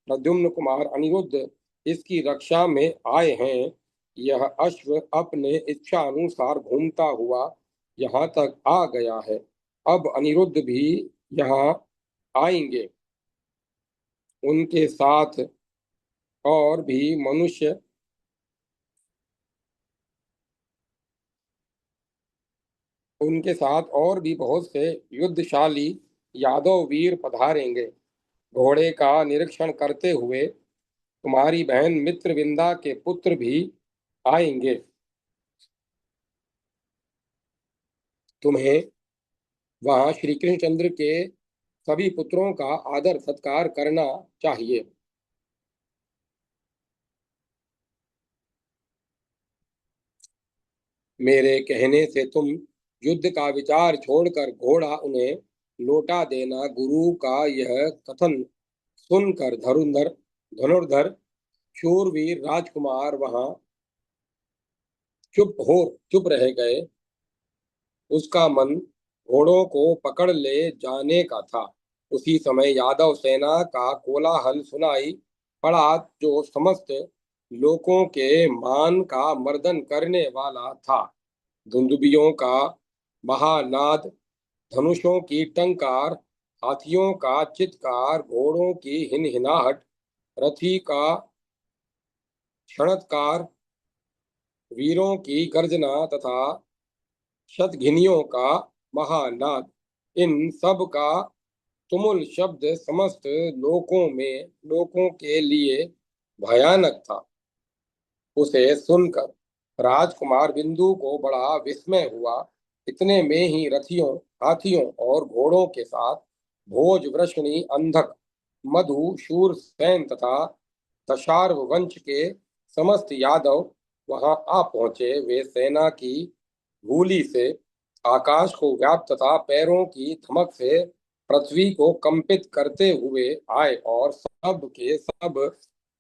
प्रद्युम्न कुमार अनिरुद्ध इसकी रक्षा में आए हैं। यह अश्व अपने इच्छा अनुसार घूमता हुआ यहाँ तक आ गया है। अब अनिरुद्ध भी यहाँ आएंगे। उनके साथ और भी मनुष्य उनके साथ और भी बहुत से युद्धशाली यादव वीर पधारेंगे। घोड़े का निरीक्षण करते हुए तुम्हारी बहन मित्रविंदा के पुत्र भी आएंगे। तुम्हें वहां श्री कृष्णचंद्र के सभी पुत्रों का आदर सत्कार करना चाहिए। मेरे कहने से तुम युद्ध का विचार छोड़कर घोड़ा उन्हें लौटा देना। गुरु का यह कथन सुनकर धनुर्धर शूरवीर राजकुमार वहां चुप रह गए। उसका मन घोड़ों को पकड़ ले जाने का था। उसी समय यादव सेना का कोलाहल सुनाई पड़ा, जो समस्त लोगों के मान का मर्दन करने वाला था। धुंदुबियों का महानाद, धनुषों की टंकार, हाथियों का चित्कार, घोड़ों की हिनहिनाहट, रथी का क्षणत्कार, वीरों की गर्जना तथा शतघिनियों का महानाद, इन सब का तुमुल शब्द समस्त लोगों के लिए भयानक था। उसे सुनकर राजकुमार बिंदु को बड़ा विस्मय हुआ। इतने में ही रथियों, हाथियों और घोड़ों के साथ भोज, वृषणी, अंधक, मधु, शूरसेन तथा दशार्व वंश के समस्त यादव वहां आ पहुंचे। वे सेना की धूलि से आकाश को व्याप्त तथा पैरों की धमक से पृथ्वी को कंपित करते हुए आए और सब के सब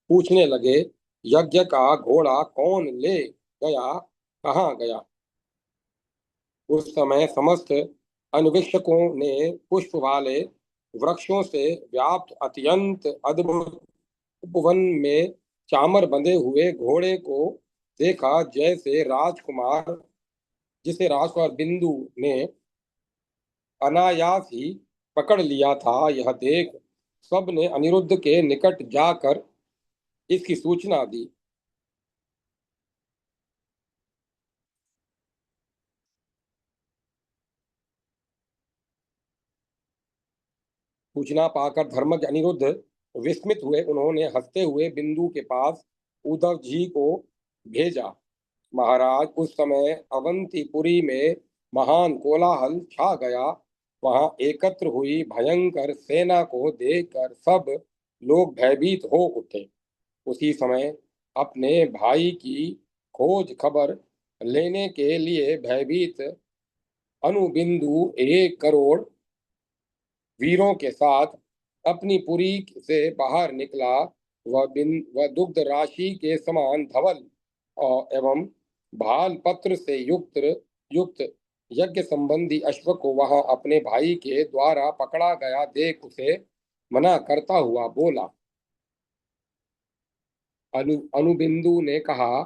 पूछने लगे, यज्ञ का घोड़ा कौन ले गया, कहाँ गया। उस समय समस्त अन्वेषकों ने पुष्प वाले वृक्षों से व्याप्त अत्यंत अद्भुत उपवन में चामर बंधे हुए घोड़े को देखा, जिसे राजकुमार बिंदु ने अनायास ही पकड़ लिया था। यह देख सब ने अनिरुद्ध के निकट जाकर इसकी सूचना दी। सूचना पाकर धर्मज्ञ अनिरुद्ध विस्मित हुए। उन्होंने हंसते हुए बिंदु के पास उद्धव जी को भेजा। महाराज, उस समय अवंतीपुरी में महान कोलाहल छा गया। वहां एकत्र हुई भयंकर सेना को देखकर सब लोग भयभीत हो उठे। उसी समय अपने भाई की खोज खबर लेने के लिए भयभीत अनुबिंदु 1 करोड़ वीरों के साथ अपनी पुरी से बाहर निकला। वह दुग्ध राशि के समान धवल और एवं भाल पत्र से युक्त यज्ञ संबंधी अश्व को वहां अपने भाई के द्वारा पकड़ा गया देख उसे मना करता हुआ बोला। अनुबिंदु ने कहा,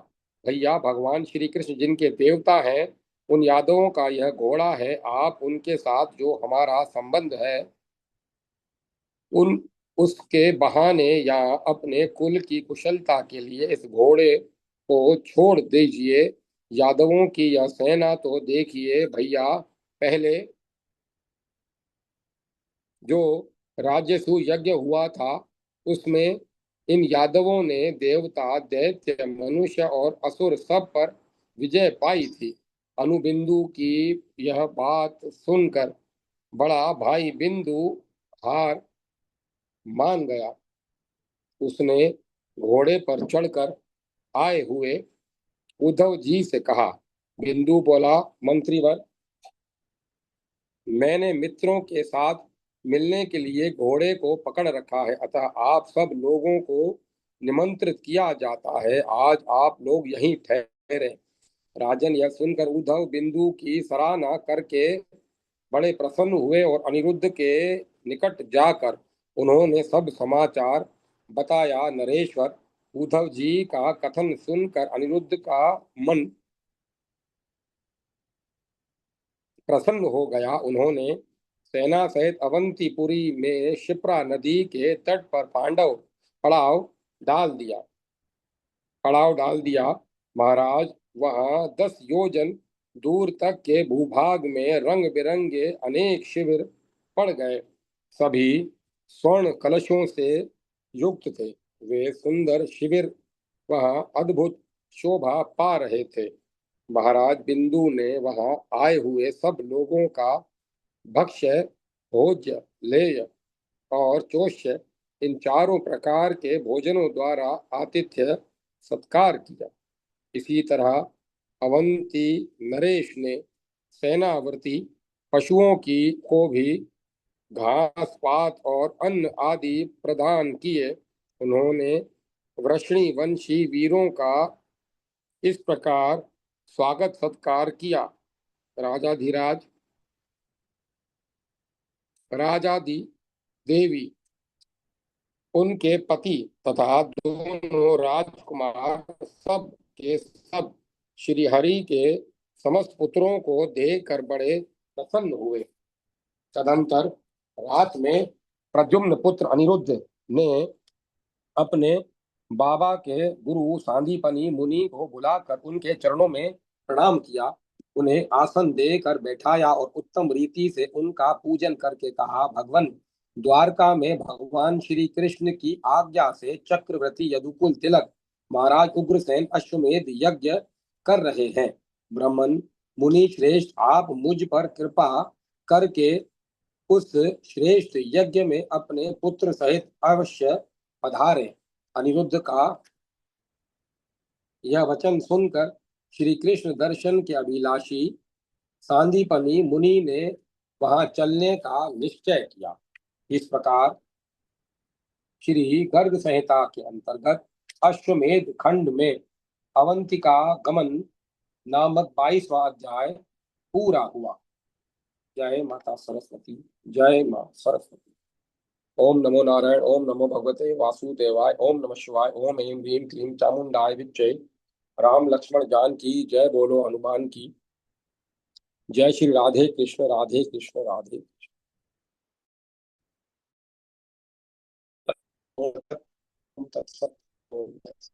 भैया, भगवान श्री कृष्ण जिनके देवता हैं, उन यादवों का यह घोड़ा है। आप उनके साथ जो हमारा संबंध है, उन उसके बहाने या अपने कुल की कुशलता के लिए इस घोड़े को छोड़ दीजिए। यादवों की यह सेना तो देखिए भैया, पहले जो राजसु यज्ञ हुआ था उसमें इन यादवों ने देवता, दैत्य, मनुष्य और असुर सब पर विजय पाई थी। अनुबिंदु की यह बात सुनकर बड़ा भाई बिंदु हार मान गया। उसने घोड़े पर चढ़कर आए हुए उद्धव जी से कहा। बिंदु बोला, मंत्रीवर, मैंने मित्रों के साथ मिलने के लिए घोड़े को पकड़ रखा है, अतः आप सब लोगों को निमंत्रित किया जाता है। आज आप लोग यहीं ठहरे। राजन यह सुनकर उद्धव बिंदु की सराहना करके बड़े प्रसन्न हुए और अनिरुद्ध के निकट जाकर उन्होंने सब समाचार बताया। नरेश्वर, उद्धव जी का कथन सुनकर अनिरुद्ध का मन प्रसन्न हो गया। उन्होंने सेना सहित अवंतीपुरी में शिप्रा नदी के तट पर पड़ाव डाल दिया पड़ाव डाल दिया। महाराज, वहां 10 योजन दूर तक के भूभाग में रंग बिरंगे अनेक शिविर पड़ गए। सभी स्वर्ण कलशों से युक्त थे। वे सुंदर शिविर वहां अद्भुत शोभा पा रहे थे। महाराज बिंदु ने वहां आए हुए सब लोगों का भक्ष्य, भोज्य, लेय और चोष्य, इन चारों प्रकार के भोजनों द्वारा आतिथ्य सत्कार किया। इसी तरह अवंती नरेश ने सेनावर्ती पशुओं की को भी घास पात और अन्न आदि प्रदान किए। उन्होंने वृष्णि वंशी वीरों का इस प्रकार स्वागत सत्कार किया। राजाधिराज, राजादि देवी, उनके पति तथा दोनों राजकुमार सब के सब श्रीहरि के समस्त पुत्रों को देखकर बड़े प्रसन्न हुए। तदंतर रात में प्रद्युम्न पुत्र अनिरुद्ध ने अपने बाबा के गुरु सांदीपनि मुनि को बुलाकर उनके चरणों में प्रणाम किया। उन्हें आसन देकर बैठाया और उत्तम रीति से उनका पूजन करके कहा, भगवान, द्वारका में भगवान श्री कृष्ण की आज्ञा से चक्रवर्ती यदुकुल तिलक महाराज उग्रसेन अश्वमेध यज्ञ कर रहे हैं। ब्राह्मण मुनि श्रेष्ठ, आप मुझ पर कृपा करके उस श्रेष्ठ यज्ञ में अपने पुत्र सहित अवश्य पधारे। अनिरुद्ध का यह वचन सुनकर श्री कृष्ण दर्शन के अभिलाषी सांदीपनि मुनि ने वहां चलने का निश्चय किया। इस प्रकार श्री गर्ग संहिता के अंतर्गत अश्वमेध खंड में अवंतिका गमन नामक 22वां अध्याय पूरा हुआ। जय माता सरस्वती। जय मां सरस्वती। ओम नमो नारायण। ओम नमो भगवते वासुदेवाय। ओम नमः शिवाय। ओम ऐं ह्रीं क्लीं चामुंडाय विच्चे। राम लक्ष्मण जान की जय बोलो हनुमान की। जय श्री राधे कृष्ण राधे कृष्ण राधे कृष्ण। ओम तत्सत। ओम तत्सत।